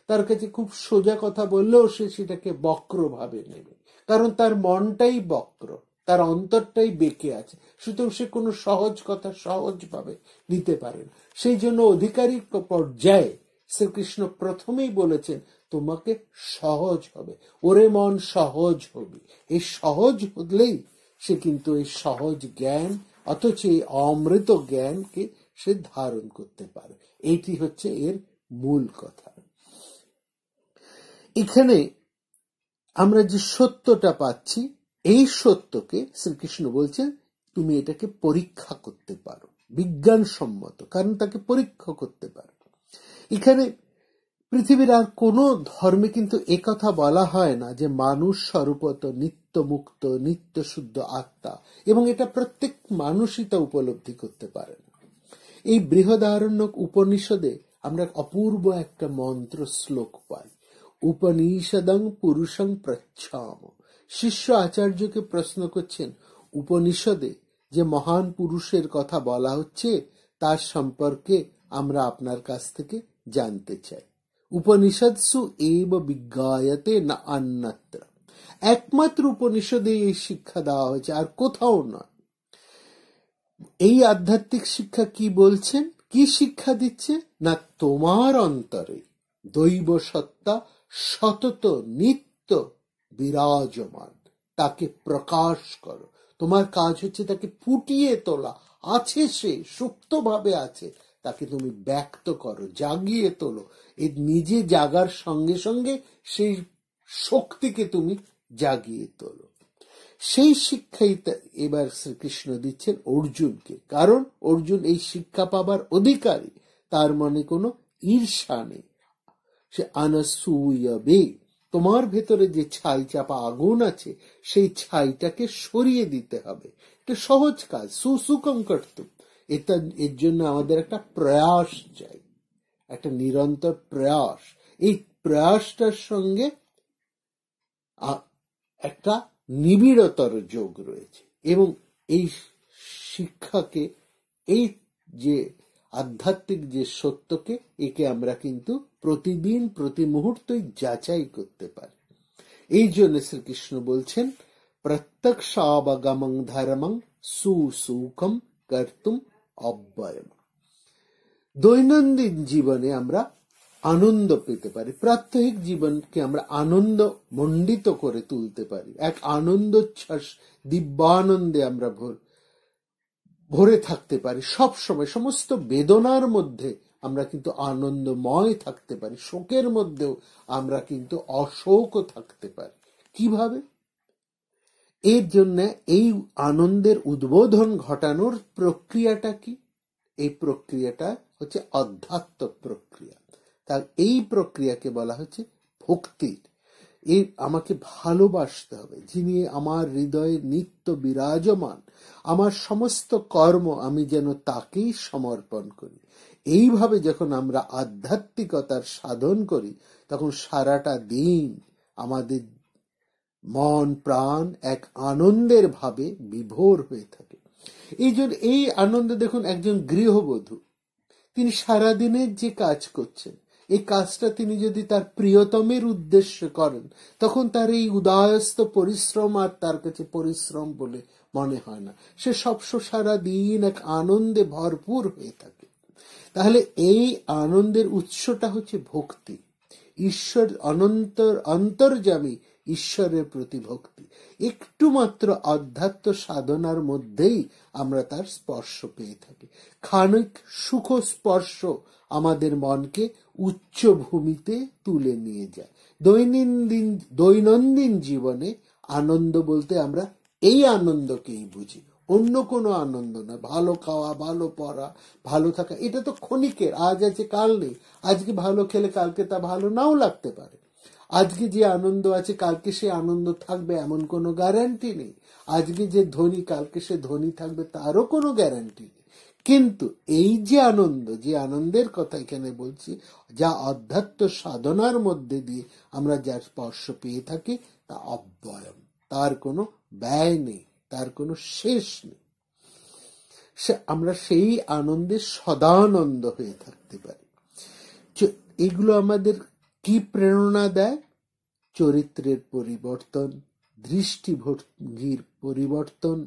তার কাছে খুব সোজা কথা বললেও সে সেটাকে বক্র ভাবে নেবে, কারণ তার মনটাই বক্র, তার অন্তরটাই বেঁকে আছে। সুতরাং সে কোনো সহজ কথা সহজভাবে নিতে পারে না। সেই জন্য অধিকারী পর্যায়ে শ্রীকৃষ্ণ প্রথমেই বলেছেন, তোমাকে সহজ হবে, ওরে মন সহজ হবে। এই সহজ হলেই সে কিন্তু এই সহজ জ্ঞান, অথচ এই অমৃত জ্ঞানকে সে ধারণ করতে পারে। এইটি হচ্ছে এর মূল কথা। এখানে আমরা যে সত্যটা পাচ্ছি, এই সত্যকে শ্রীকৃষ্ণ বলছেন তুমি এটাকে পরীক্ষা করতে পারো, বিজ্ঞানসম্মত, কারণ তাকে পরীক্ষা করতে পারো। এখানে পৃথিবীর আর কোনো ধর্মে কিন্তু একথা বলা হয় না যে মানুষ স্বরূপত নিত্য মুক্ত, নিত্য শুদ্ধ আত্মা, এবং এটা প্রত্যেক মানুষই তা উপলব্ধি করতে পারে না। এই বৃহদারণ্যক উপনিষদে আমরা অপূর্ব একটা মন্ত্র শ্লোক পাই, উপনিষদং পুরুষং প্রচ্ছাম। শিষ্য আচার্যকে প্রশ্ন করছেন, উপনিষদে যে মহান পুরুষের কথা বলা হচ্ছে তার সম্পর্কে আমরা আপনার কাছ থেকে জানতে চাই। উপনিষৎসু এব বিজ্ঞায়তে না অন্যত্র। একমাত্র উপনিষদে এই শিক্ষা দেওয়া হয়েছে, আর কোথাও নয়। এই আধ্যাত্মিক শিক্ষা কি বলছেন, কি শিক্ষা দিচ্ছে না, তোমার অন্তরে দৈব সত্তা সতত নিত্য বিরাজমান, তাকে প্রকাশ করো। তোমার কাজ হচ্ছে তাকে ফুটিয়ে তোলা, আছে সে সুপ্তভাবে আছে, তাকে তুমি ব্যক্ত করো, জাগিয়ে তোলো। এর নিজে জাগার সঙ্গে সঙ্গে সেই শক্তিকে তুমি জাগিয়ে তোলো। সেই শিক্ষাই এবার শ্রীকৃষ্ণ দিচ্ছেন অর্জুনকে, কারণ অর্জুন এই শিক্ষা পাবার অধিকারী, তার মনে কোনো ঈর্ষা নেই। সে অনসূয়বে, তোমার ভেতরে যে ছাই চাপা আগুন আছে সেই ছাইটাকে সরিয়ে দিতে হবে। এটা সহজ কাজ, সুসুকম কর্তুম। এর জন্য আমাদের একটা প্রয়াস চাই, একটা নিরন্তর প্রয়াস। এই প্রয়াসটার সঙ্গে একটা নিবিড়তর যোগ রয়েছে, এবং এই শিক্ষাকে, এই যে আধ্যাত্মিক যে সত্যকে, একে আমরা কিন্তু প্রতিদিন প্রতি মুহূর্তই যাচাই করতে পারি। এই জন্য শ্রীকৃষ্ণ বলছেন, প্রত্যক্ষাবগমং ধর্মং সুসুখম কর্তুম অব্যয়ম। দৈনন্দিন জীবনে আমরা আনন্দ পেতে পারি, প্রাত্যহিক জীবনকে আমরা আনন্দ মণ্ডিত করে তুলতে পারি, এক আনন্দোচ্ছ্বাস দিব্যানন্দে আমরা ভরে থাকতে পারি। সব সময় সমস্ত বেদনার মধ্যে আমরা কিন্তু আনন্দময় থাকতে পারি, শোকের মধ্যেও আমরা কিন্তু অশোকও থাকতে পারি। কিভাবে? এর জন্য এই আনন্দের উদ্বোধন ঘটানোর প্রক্রিয়াটা কি? এই প্রক্রিয়াটা হচ্ছে আধ্যাত্ম প্রক্রিয়া। তার এই প্রক্রিয়াকে বলা হচ্ছে ভক্তির। এই আমাকে ভালোবাসতে হবে, যিনি আমার হৃদয়ে নিত্য বিরাজমান, আমার সমস্ত কর্ম আমি যেন তাকেই সমর্পণ করি। এইভাবে যখন আমরা আধ্যাত্মিকতার সাধন করি, তখন সারাটা দিন আমাদের মন প্রাণ এক আনন্দের ভাবে বিভোর হয়ে থাকে। এই আনন্দে দেখুন, একজন গৃহবধূ, তিনি সারাদিনের যে কাজ করছেন, এই কাজটা তিনি যদি তার প্রিয়তমের উদ্দেশ্যে করেন, তখন তার এই উদয়স্ত পরিশ্রম আর তার কাছে পরিশ্রম বলে মনে হয় না। সে সারা দিন এক আনন্দে ভরপুর হয়ে থাকে। তাহলে এই আনন্দের উৎসটা হচ্ছে ভক্তি, ঈশ্বর অন্তর্যামী ঈশ্বরের প্রতি ভক্তি। একটু মাত্র আধ্যাত্ম সাধনার মধ্যেই আমরা তার স্পর্শ পেয়ে থাকি। খানিক সুখ স্পর্শ আমাদের মনকে উচ্চ ভূমিতে তুলে নিয়ে যায়। দৈনন্দিন জীবনে আনন্দ বলতে আমরা এই আনন্দকেই বুঝি, অন্য কোনো আনন্দ না। ভালো খাওয়া, ভালো পড়া, ভালো থাকা, এটা তো ক্ষণিকের, আজ আছে কাল নেই। আজকে ভালো খেলে কালকে তা ভালো নাও লাগতে পারে। আজকে যে আনন্দ আছে কালকে সে আনন্দ থাকবে এমন কোনো গ্যারান্টি নেই। আজকে যে ধনী কালকে সে ধনী থাকবে তারও কোনো গ্যারান্টি নেই। কিন্তু এই যে আনন্দ, যে আনন্দের কথা এখানে বলছি, যা আধ্যাত্ম সাধনার মধ্যে দিয়ে আমরা যার স্পর্শ পেয়ে থাকি, তা অব্যয়ম, তার কোনো ব্যয় নেই, তার কোনো শেষ নেই। আমরা সেই আনন্দে সদানন্দ হয়ে থাকতে পারি। এগুলো আমাদের কি প্রেরণা দেয়? চরিত্রের পরিবর্তন, দৃষ্টিভঙ্গির পরিবর্তন,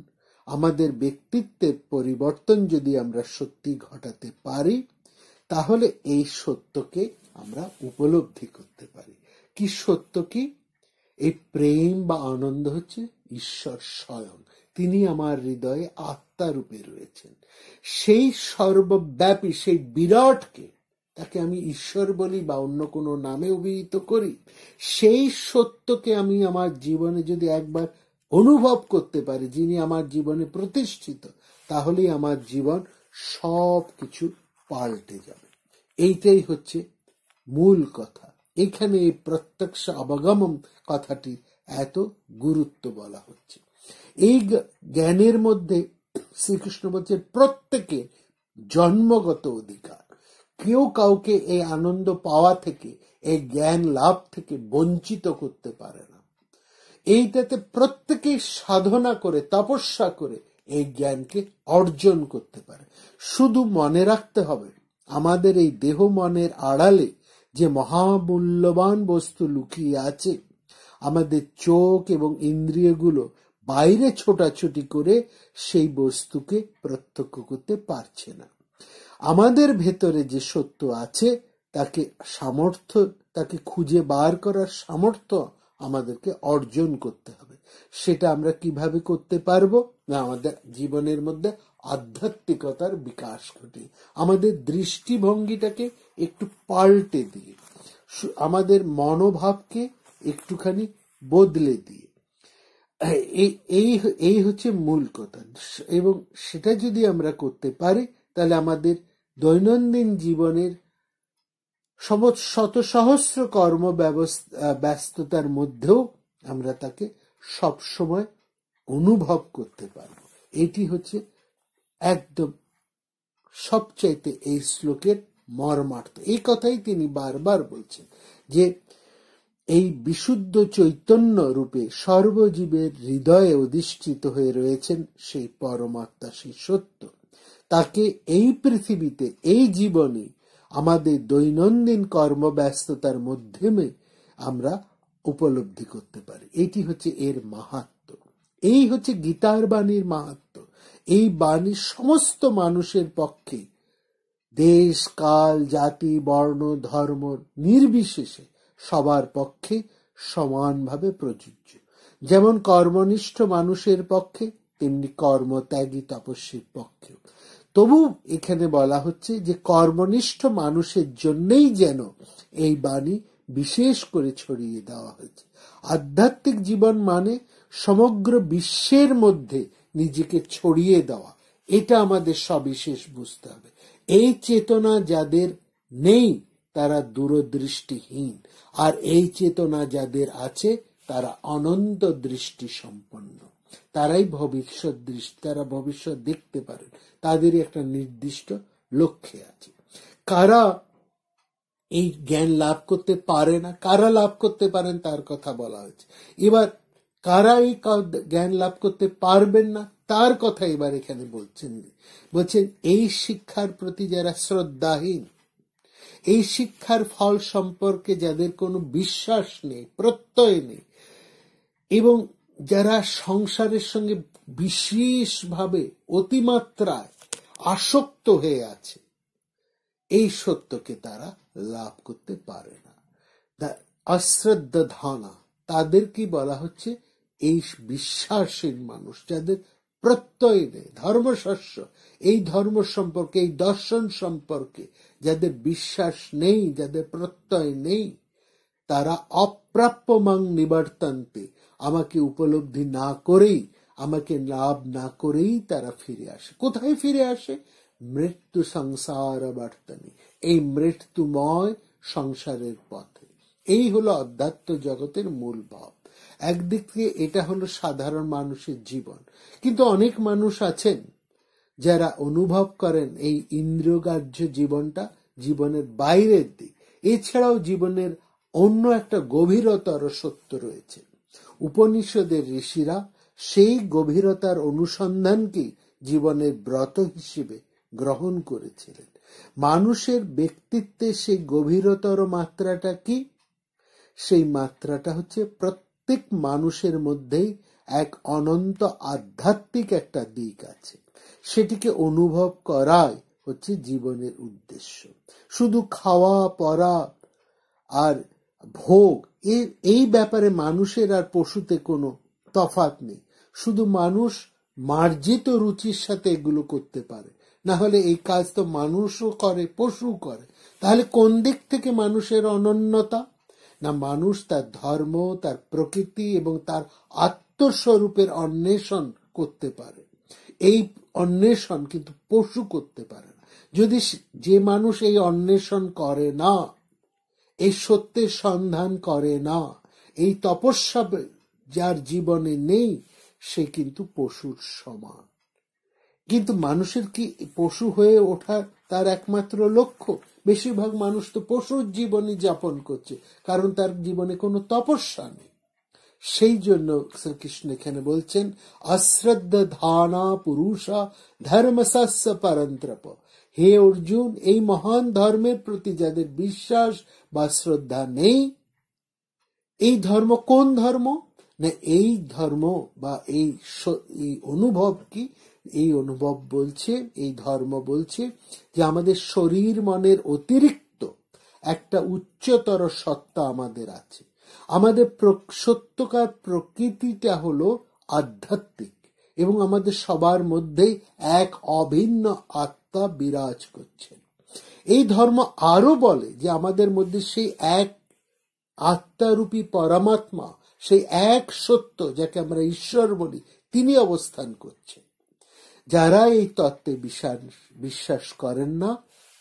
আমাদের ব্যক্তিত্বের পরিবর্তন যদি আমরা সত্যি ঘটাতে পারি, তাহলে এই সত্যকে আমরা উপলব্ধি করতে পারি। কি সত্য? কি এই প্রেম বা আনন্দ হচ্ছে ঈশ্বর স্বয়ং। তিনি আমার হৃদয়ে আত্মা রূপে রয়েছেন। সেই সর্বব্যাপী, সেই বিরাটকে, তাকে আমি ঈশ্বর বলি বা অন্য কোনো নামে অভিহিত করি, সেই সত্যকে আমি আমার জীবনে যদি একবার অনুভব করতে পারি, যিনি আমার জীবনে প্রতিষ্ঠিত, তাহলেই আমার জীবন সব কিছু পাল্টে যাবে। এইটাই হচ্ছে মূল কথা। এখানে এই প্রত্যক্ষ অবগমন কথাটি এত গুরুত্ব বলা হচ্ছে। এই জ্ঞানের মধ্যে শ্রীকৃষ্ণ বলছেন প্রত্যেকের জন্মগত অধিকার। কেউ কাউকে এই আনন্দ পাওয়া থেকে, এই জ্ঞান লাভ থেকে বঞ্চিত করতে পারে না। এইটাতে প্রত্যেকেই সাধনা করে, তপস্যা করে এই জ্ঞানকে অর্জন করতে পারে। শুধু মনে রাখতে হবে, আমাদের এই দেহ মনের আড়ালে যে মহামূল্যবান বস্তু লুকিয়ে আছে, আমাদের চোখ এবং ইন্দ্রিয়গুলো বাইরে ছোটাছুটি করে সেই বস্তুকে প্রত্যক্ষ করতে পারছে না। আমাদের ভেতরে যে সত্য আছে, তাকে খুঁজে বার করার সামর্থ্য আমাদেরকে অর্জন করতে হবে। সেটা আমরা কিভাবে করতে পারবো? না, আমাদের জীবনের মধ্যে আধ্যাত্মিকতার বিকাশ ঘটে, আমাদের দৃষ্টিভঙ্গিটাকে একটু পাল্টে দিয়ে, আমাদের মনোভাবকে একটুখানি বদলে দিয়ে, এই হচ্ছে মূল কথা। এবং সেটা যদি আমরা করতে পারি, তাহলে আমাদের দৈনন্দিন জীবনের শত সহস্র কর্ম ব্যস্ততার মধ্যেও আমরা তাকে সব সময় অনুভব করতে পারব। এটি হচ্ছে একদম সবচাইতে এই শ্লোকের মর্মার্থ। এই কথাই তিনি বারবার বলছেন যে এই বিশুদ্ধ চৈতন্য রূপে সর্বজীবের হৃদয়ে অধিষ্ঠিত হয়ে রয়েছেন সেই পরমাত্মা, সেই সত্য। তাকে এই পৃথিবীতে, এই জীবনে, আমাদের দৈনন্দিন কর্মব্যস্ততার মাধ্যমে আমরা উপলব্ধি করতে পারি। এটি হচ্ছে এর মাহাত্ম্য, এই হচ্ছে গীতার বাণীর মাহাত্ম্য। এই বাণী সমস্ত মানুষের পক্ষে, দেশ, কাল, জাতি, বর্ণ, ধর্ম নির্বিশেষে সবার পক্ষে সমানভাবে প্রযোজ্য। যেমন কর্মনিষ্ঠ মানুষের পক্ষে, তেমনি কর্মত্যাগী তপস্বীর পক্ষেও। তবু এখানে বলা হচ্ছে যে কর্মনিষ্ঠ মানুষের জন্যই যেন এই বাণী বিশেষ করে ছড়িয়ে দেওয়া হয়েছে। আধ্যাত্মিক জীবন মানে সমগ্র বিশ্বের মধ্যে নিজেকে ছড়িয়ে দেওয়া, এটা আমাদের সবিশেষ বুঝতে হবে। এই চেতনা যাদের নেই তারা দূরদৃষ্টিহীন, আর এই চেতনা যাদের আছে তারা অনন্ত দৃষ্টি সম্পন্ন। তারাই ভবিষ্যৎ দৃষ্টি, তারা ভবিষ্যৎ দেখতে পারেন, তাদেরই একটা নির্দিষ্ট লক্ষ্যে আছে। কারা এই জ্ঞান লাভ করতে পারে না, কারা লাভ করতে পারেন তার কথা বলা হয়েছে। এবার কারা এই জ্ঞান লাভ করতে পারবেন না তার কথা এবার এখানে বলছেন এই শিক্ষার প্রতি যারা শ্রদ্ধাহীন, এই শিক্ষার ফল সম্পর্কে যাদের কোনো বিশ্বাস নেই, প্রত্যয় নেই, এবং যারা সংসারের সঙ্গে বিশেষভাবে অতিমাত্রায় আসক্ত হয়ে আছে, এই সত্যকে তারা লাভ করতে পারে না। অশ্রদ্ধানা, তাদের কি বলা হচ্ছে? এই বিশ্বাসহীন মানুষ, যাদের প্রত্যয় নেই, ধর্মশস্য, এই ধর্ম সম্পর্কে, এই দর্শন সম্পর্কে যাদের বিশ্বাস নেই, যাদের প্রত্যয় নেই, তারা অপ্রাপ্যমাং নিবর্তন্তে, আমাকে উপলব্ধি না করেই, আমাকে লাভ না করেই তারা ফিরে আসে। কোথায় ফিরে আসে? মৃত্যু সংসার বর্তনী, এই মৃত্যুময় সংসারের পথে। এই হলো অধ্যাত্ম জগতের মূল ভাব। একদিক থেকে এটা হলো সাধারণ মানুষের জীবন, কিন্তু অনেক মানুষ আছেন যারা অনুভব করেন এই ইন্দ্রিয়গ্রাহ্য জীবনটা জীবনের বাইরের দিক। এছাড়াও জীবনের অন্য একটা গভীরতর সত্য রয়েছে। উপনিষদের ঋষিরা সেই গভীরতার অনুসন্ধানকে জীবনের ব্রত হিসেবে গ্রহণ করেছিলেন। মানুষের ব্যক্তিত্বে সেই গভীরতর মাত্রাটা কি? সেই মাত্রাটা হচ্ছে প্রত্যেক মানুষের মধ্যেই এক অনন্ত আধ্যাত্মিক একটা দিক আছে, সেটিকে অনুভব করাই হচ্ছে জীবনের উদ্দেশ্য। শুধু খাওয়া পরা আর ভোগ, এই ব্যাপারে মানুষের আর পশুতে কোনো তফাৎ নেই। শুধু মানুষ মার্জিত রুচির সাথে এগুলো করতে পারে, না হলে এই কাজ তো মানুষও করে, পশু করে। তাহলে কোন দিক থেকে মানুষের অনন্যতা? না, মানুষ তার ধর্ম, তার প্রকৃতি এবং তার আত্মস্বরূপের অন্বেষণ করতে পারে। এই অন্বেষণ কিন্তু পশু করতে পারে না। যদি যে মানুষ এই অন্বেষণ করে না, এই সত্যের সন্ধান করে না, এই তপস্যা যার জীবনে নেই, সে কিন্তু পশুর সমান। কিন্তু মানুষের কি পশু হয়ে ওঠা তার একমাত্র লক্ষ্য? বেশিরভাগ মানুষ তো পশুর জীবনই যাপন করছে, কারণ তার জীবনে কোনো তপস্যা নেই। সেই জন্য শ্রীকৃষ্ণ এখানে বলছেন অশ্রদ্ধানা পুরুষা ধর্মসস্য পরন্ত্রপ। হে অর্জুন, এই মহান ধর্মের প্রতি যাদের বিশ্বাস বা শ্রদ্ধা নেই, এই ধর্ম কোন ধর্ম? না, এই ধর্ম বা এই অনুভব কি? এই অনুভব বলছে, এই ধর্ম বলছে যে আমাদের শরীর মনের অতিরিক্ত একটা উচ্চতর সত্তা আমাদের আছে। আমাদের সত্যকার প্রকৃতিটা হলো আধ্যাত্মিক, এবং আমাদের সবার মধ্যেই এক অভিন্ন আত্মা বিরাজ করছেন। এই ধর্ম আরো বলে যে আমাদের মধ্যে সেই এক আত্মারূপী পরমাত্মা, সেই এক সত্য যাকে আমরা ঈশ্বর বলি, তিনি অবস্থান করছেন। যারা এই তত্ত্বে বিশ্বাস করেন না,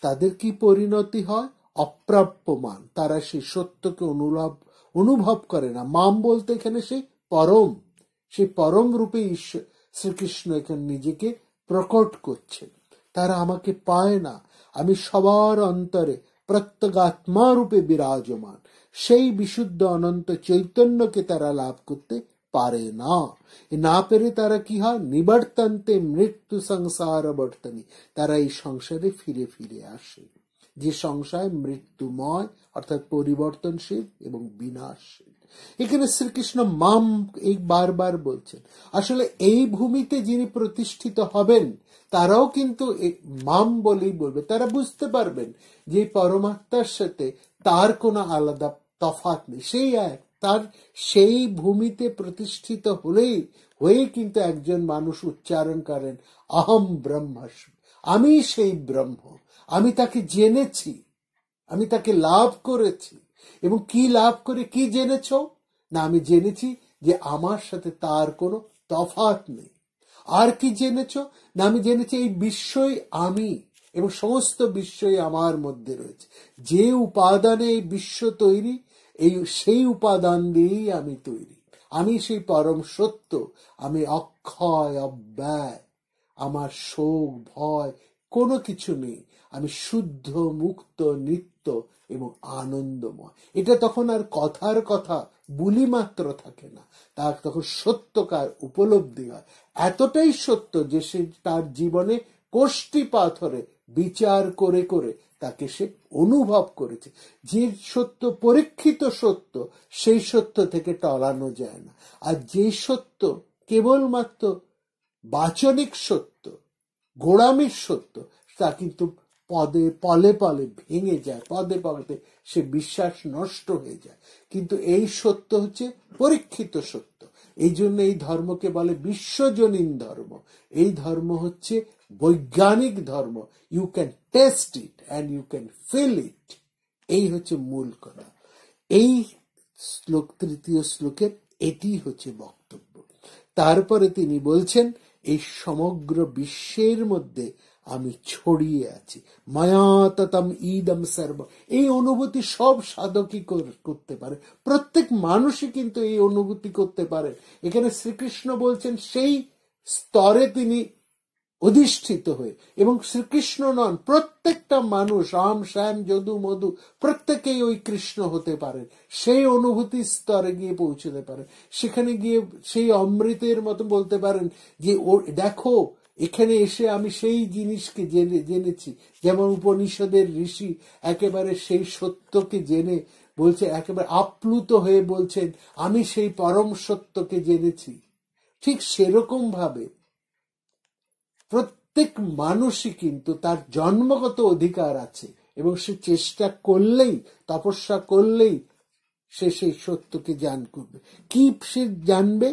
তাদের কি পরিণতি হয়? অপ্রাপ্যমান। তারা সেই সত্যকে অনুভব করে না। মাম বলতে এখানে সেই পরম রূপে ঈশ্বর শ্রীকৃষ্ণ এখানে নিজেকে প্রকট করছেন। তারা আমাকে পায় না, আমি সবার অন্তরে প্রত্যগাত্মা রূপে বিরাজমান। সেই বিশুদ্ধ অনন্ত চৈতন্যকে তারা লাভ করতে পারে না। না পেরে তারা কি হয়, নিবর্তন্তে মৃত্যু সংসার বর্তনী, তারা এই সংসারে ফিরে ফিরে আসে, যে সংসার মৃত্যুময় অর্থাৎ পরিবর্তনশীল এবং বিনাশশীল। এখানে শ্রীকৃষ্ণ মাম এই বারবার বলছেন। আসলে এই ভূমিতে যিনি প্রতিষ্ঠিত হবেন তারাও কিন্তু মাম বলেই বলবে। তারা বুঝতে পারবেন যে পরমাত্মার সাথে তার কোনো আলাদা তফাৎ নেই, সেই এক, তার সেই ভূমিতে প্রতিষ্ঠিত হয়ে কিন্তু একজন মানুষ উচ্চারণ করেন অহম ব্রহ্মাস্মি, আমি সেই ব্রহ্ম, আমি তাকে জেনেছি, আমি তাকে লাভ করেছি। এবং কি লাভ করে কি জেনেছ না, আমি জেনেছি যে আমার সাথে তার কোনো তফাৎ নেই। আর কি জেনেছ না, আমি জেনেছি এই বিশ্বই আমি এবং সমস্ত বিশ্বই আমার মধ্যে রয়েছে। যে উপাদানে এই বিশ্ব তৈরি, সেই উপাদান দিয়েই আমি তৈরি। আমি সেই পরম সত্য, আমি অক্ষয় অব্যয়, আমার শোক ভয় কোনো কিছু নেই, আমি শুদ্ধ মুক্ত নিত্য এবং আনন্দময়। এটা তখন আর কথার কথা বুলি মাত্র থাকে না, তার তখন সত্যকার উপলব্ধি হয়। এতটাই সত্য যে সে তার জীবনে কোষ্ঠী পাথরে বিচার করে করে তাকে সে অনুভব করেছে। যে সত্য পরীক্ষিত সত্য, সেই সত্য থেকে টলানো যায় না। আর যে সত্য কেবলমাত্র বাচনিক সত্য, গোড়ামির সত্য, তা কিন্তু পলে পলে ভেঙে যায়, পদে পদে সে বিশ্বাস নষ্ট হয়ে যায়। কিন্তু এই সত্য হচ্ছে পরীক্ষিত সত্য। এই জন্য এই ধর্মকে বলে বিশ্বজনীন ধর্ম। এই ধর্ম হচ্ছে বৈজ্ঞানিক ধর্ম। You can test it and you can feel it. এই হচ্ছে মূল কথা। এই শ্লোক, তৃতীয় শ্লোকের এটি হচ্ছে বক্তব্য। তারপরে তিনি বলছেন এই সমগ্র বিশ্বের মধ্যে আমি ছড়িয়ে আছি, মায়া ততম ইদম সর্ব। এই অনুভূতি সব সাধকই করতে পারে, প্রত্যেক মানুষই কিন্তু এই অনুভূতি করতে পারে। এখানে শ্রীকৃষ্ণ বলছেন সেই স্তরে তিনি অধিষ্ঠিত হয়ে, এবং শ্রীকৃষ্ণ নন, প্রত্যেকটা মানুষ রাম শ্যাম যদু মধু প্রত্যেকেই ওই কৃষ্ণ হতে পারেন, সেই অনুভূতি স্তরে গিয়ে পৌঁছতে পারেন। সেখানে গিয়ে সেই অমৃতের মতো বলতে পারেন যে ও দেখো, এখানে এসে আমি সেই জিনিসকে জেনেছি। যেমন উপনিষদের ঋষি একেবারে সেই সত্যকে জেনে বলছে, একেবারে আপ্লুত হয়ে বলছেন আমি সেই পরম সত্যকে জেনেছি। ঠিক সেরকম ভাবে প্রত্যেক মানুষই কিন্তু তার জন্মগত অধিকার আছে, এবং সে চেষ্টা করলেই, তপস্যা করলেই সে সেই সত্যকে জান করবে। কি সে জানবে?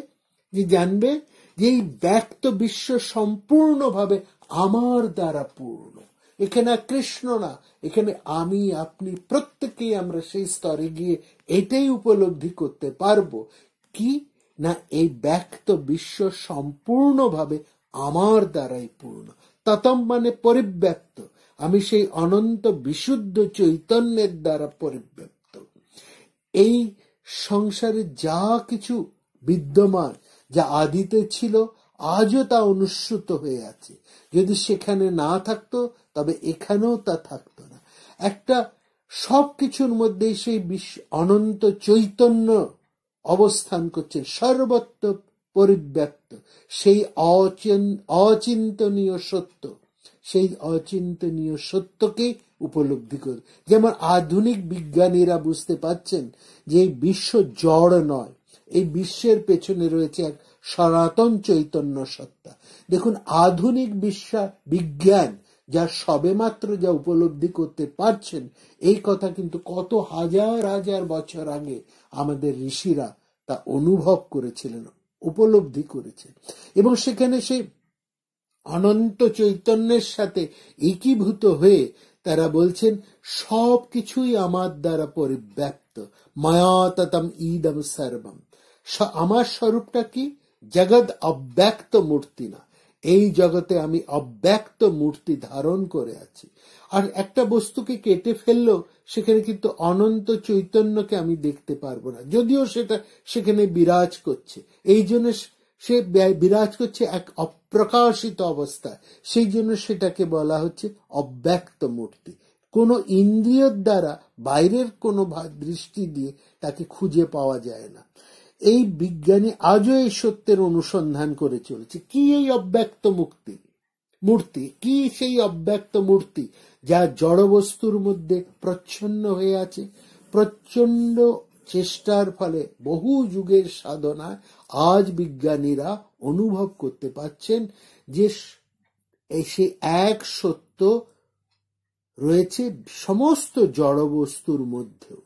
জানবে যে এই ব্যক্ত বিশ্ব সম্পূর্ণভাবে আমার দ্বারা পূর্ণ। এখানে কৃষ্ণ না, এখানে আমি আপনি প্রত্যেকেই আমরা সেই স্তরে গিয়ে এটাই উপলব্ধি করতে পারবো কি না, এই ব্যক্ত বিশ্ব সম্পূর্ণভাবে আমার দ্বারাই পূর্ণ। ততম মানে পরিব্যক্ত, আমি সেই অনন্ত বিশুদ্ধ চৈতন্যের দ্বারা পরিব্যক্ত। এই সংসারে যা কিছু বিদ্যমান, যা আদিতে ছিল, আজও তা অনুস্যূত হয়ে আছে। যদি সেখানে না থাকতো তবে এখানেও তা থাকতো না। একটা সবকিছুর মধ্যেই সেই অনন্ত চৈতন্য অবস্থান করছেন, সর্বত্র পরিব্যক্ত। সেই অচিন্তনীয় সত্য, সেই অচিন্তনীয় সত্যকে উপলব্ধি করে। যেমন আধুনিক বিজ্ঞানীরা বুঝতে পাচ্ছেন যে এই বিশ্ব জড় নয়, এই বিশ্বের পেছনে রয়েছে এক সনাতন চৈতন্য সত্তা। দেখুন, আধুনিক বিজ্ঞান যা সবেমাত্র যা উপলব্ধি করতে পারছেন, এই কথা কিন্তু কত হাজার হাজার বছর আগে আমাদের ঋষিরা তা অনুভব করেছিলেন, উপলব্ধি করেছেন, এবং সেখানে সেই অনন্ত চৈতন্যের সাথে একীভূত হয়ে তারা বলছেন সব কিছুই আমার দ্বারা পরিব্যাপ্ত, মায়া ততম ইদম সর্বম। আমার স্বরূপটা কি? জগৎ অব্যক্ত মূর্তি না, এই জগতে আমি অব্যক্ত মূর্তি ধারণ করে আছি। আর একটা বস্তুকে কেটে ফেললেও সেখানে কিন্তু অনন্ত চৈতন্যকে আমি দেখতে পারবো না, যদিও সেটা সেখানে বিরাজ করছে। এই জন্য সে বিরাজ করছে এক অপ্রকাশিত অবস্থায়, সেই জন্য সেটাকে বলা হচ্ছে অব্যক্ত মূর্তি। কোনো ইন্দ্রিয়ের দ্বারা, বাইরের কোনো দৃষ্টি দিয়ে তাকে খুঁজে পাওয়া যায় না। এই বিজ্ঞানী আজও এই সত্যের অনুসন্ধান করে চলেছে। কি এই অব্যক্ত মূর্তি? কি সেই অব্যক্ত মূর্তি যা জড়বস্তুর মধ্যে প্রচ্ছন্ন হয়ে আছে? প্রচন্ড চেষ্টার ফলে বহু যুগের সাধনায় আজ বিজ্ঞানীরা অনুভব করতে পারছেন যে সে এক সত্য রয়েছে সমস্ত জড়বস্তুর মধ্যেও।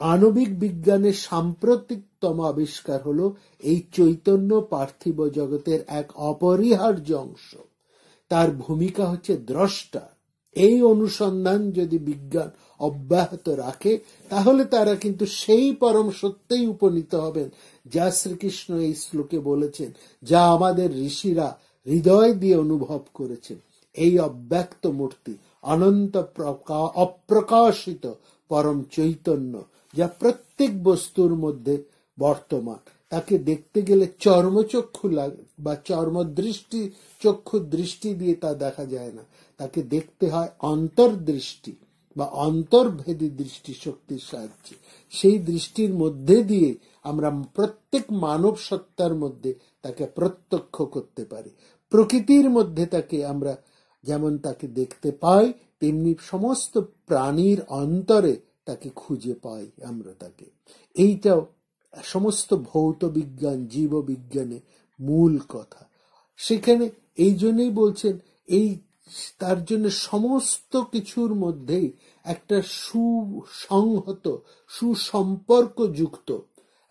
আণবিক বিজ্ঞানের সাম্প্রতিকতম আবিষ্কার হলো এই চৈতন্য পার্থিব জগতের এক অপরিহার্য অংশ। তার ভূমিকা হচ্ছে দ্রষ্টা। এই অনুসন্ধান যদি বিজ্ঞান অব্যাহত রাখে তাহলে তারা কিন্তু সেই পরম সত্যেই উপনীত হবেন যা শ্রীকৃষ্ণ এই শ্লোকে বলেছেন, যা আমাদের ঋষিরা হৃদয় দিয়ে অনুভব করেছেন। এই অব্যক্ত মূর্তি অনন্ত অপ্রকাশিত পরম চৈতন্য যা প্রত্যেক বস্তুর মধ্যে বর্তমান। তাকে দেখতে গেলে চর্মচক্ষু লাগে বা চর্মদৃষ্টি চক্ষু দৃষ্টি দিয়ে তা দেখা যায় না। তাকে দেখতে হয় অন্তর্দৃষ্টি বা অন্তর্ভেদী দৃষ্টি শক্তির সাহায্যে। সেই দৃষ্টির মধ্যে দিয়ে আমরা প্রত্যেক মানব সত্তার মধ্যে তাকে প্রত্যক্ষ করতে পারি। প্রকৃতির মধ্যে তাকে আমরা যেমন তাকে দেখতে পাই, তেমনি সমস্ত প্রাণীর অন্তরে তাকে খুঁজে পাই আমরা তাকে। এইটাও সমস্ত ভৌত বিজ্ঞান জীব বিজ্ঞানে মূল কথা। সেখানে এই জন্যই বলছেন, এই তার জন্য সমস্ত কিছুর মধ্যেই একটা সুসংহত সুসম্পর্ক যুক্ত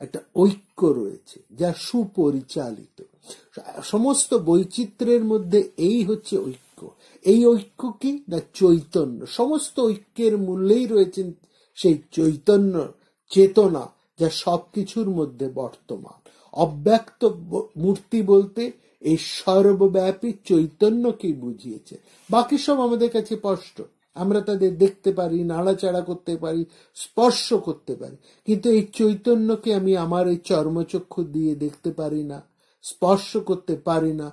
একটা ঐক্য রয়েছে যা সুপরিচালিত। সমস্ত বৈচিত্র্যের মধ্যে এই হচ্ছে ঐক্য। এই ঐক্য কি না? চৈতন্য। সমস্ত ঐক্যের মূলেই রয়েছেন সেই চৈতন্য চেতনা যা সবকিছুর মধ্যে বর্তমান। অব্যক্ত মূর্তি বলতে এই সর্বব্যাপী চৈতন্যকেই বুঝিয়েছে। বাকি সব আমাদের কাছে স্পষ্ট, আমরা তাদের দেখতে পারি, নাড়াচাড়া করতে পারি, স্পর্শ করতে পারি, কিন্তু এই চৈতন্যকে আমি আমার এই চর্মচক্ষু দিয়ে দেখতে পারি না, স্পর্শ করতে পারি না,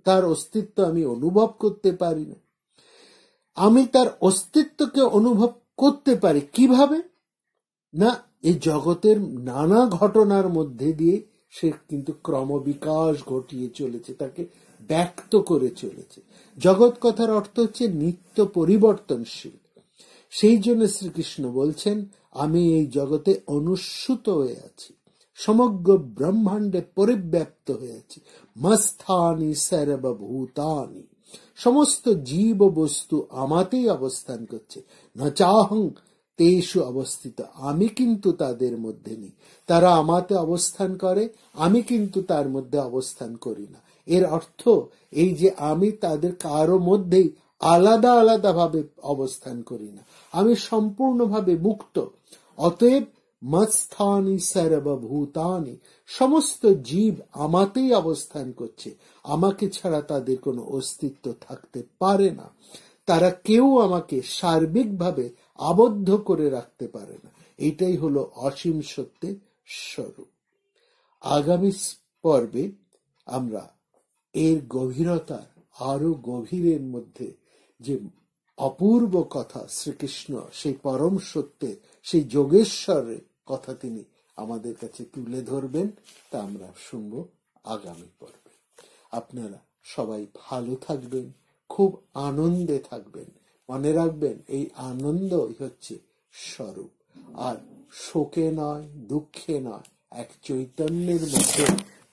তার অস্তিত্ব আমি অনুভব করতে পারি না। আমি তার অস্তিত্বকে অনুভব করতে পারি কিভাবে না? এই জগতের নানা ঘটনার মধ্যে দিয়ে সে কিন্তু ক্রমবিকাশ ঘটিয়ে চলেছে, তাকে ব্যক্ত করে চলেছে। জগৎ কথার অর্থ হচ্ছে নিত্য পরিবর্তনশীল। সেই জন্য শ্রীকৃষ্ণ বলছেন, আমি এই জগতে অনুস্যূত হয়ে আছি, সমগ্র ব্রহ্মাণ্ডে পরিব্যাপ্ত হয়ে আছি। মস্থানি সর্বভূতানি, সমস্ত জীব বস্তু আমাতেই অবস্থান করছে। না চাহং তেষু অবস্থিত, আমি কিন্তু তাদের মধ্যে নেই। তারা আমাতে অবস্থান করে, আমি কিন্তু তার মধ্যে অবস্থান করি না। এর অর্থ এই যে আমি তাদের কারো মধ্যেই আলাদা আলাদা ভাবে অবস্থান করি না, আমি সম্পূর্ণভাবে মুক্ত। অতএব মৎস্থানি সর্বভূতানি, সমস্ত জীব আমাতেই অবস্থান করছে, আমাকে ছাড়া তাদের কোনো অস্তিত্ব থাকতে পারে না। তারা কেউ আমাকে সার্বিকভাবে আবদ্ধ করে রাখতে পারে না। এটাই হলো অসীম সত্যের স্বরূপ। আগামী পর্বে আমরা এর গভীরতা আরো গভীরের মধ্যে যে অপূর্ব কথা শ্রীকৃষ্ণ সেই পরম সত্যের, সেই যোগেশ্বরের কথা তিনি আমাদের কাছে তুলে ধরবেন, তা আমরা শুনব আগামী পর্বে। আপনারা সবাই ভালো থাকবেন, খুব আনন্দে থাকবেন। মনে রাখবেন, এই আনন্দই হচ্ছে স্বরূপ। আর শোকে নয়, দুঃখে নয়, এক চৈতন্যের মধ্যে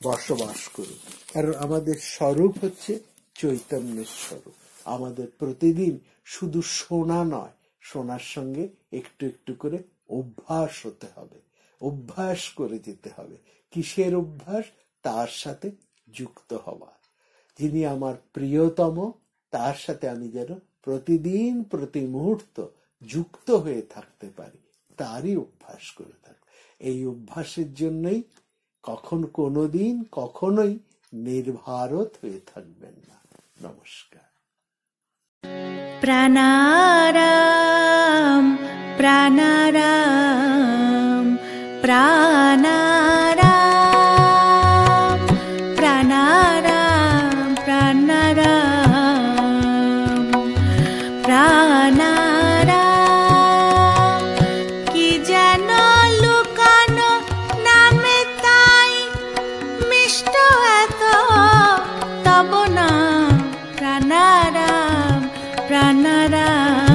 বসবাস করুন। কারণ আমাদের স্বরূপ হচ্ছে চৈতন্যের স্বরূপ। আমাদের প্রতিদিন শুধু শোনা নয়, শোনার সঙ্গে একটু একটু করে অভ্যাস হতে হবে, অভ্যাস করে যেতে হবে। কিসের অভ্যাস? তার সাথে যুক্ত হওয়ার। যিনি আমার প্রিয়তম, তার সাথে আমি যেন প্রতিদিন প্রতি মুহূর্ত যুক্ত হয়ে থাকতে পারি, তারই অভ্যাস করে থাক। এই অভ্যাসের জন্যই কোনোদিন কখনোই নির্ভারত হয়ে থাকবেন না। নমস্কার। প্রাণারাম প্রাণারাম প্রাণারাম প্রাণারাম প্রাণারাম প্রাণারাম, কি যেন লুকানো নামে প্রাণারাম প্রাণারাম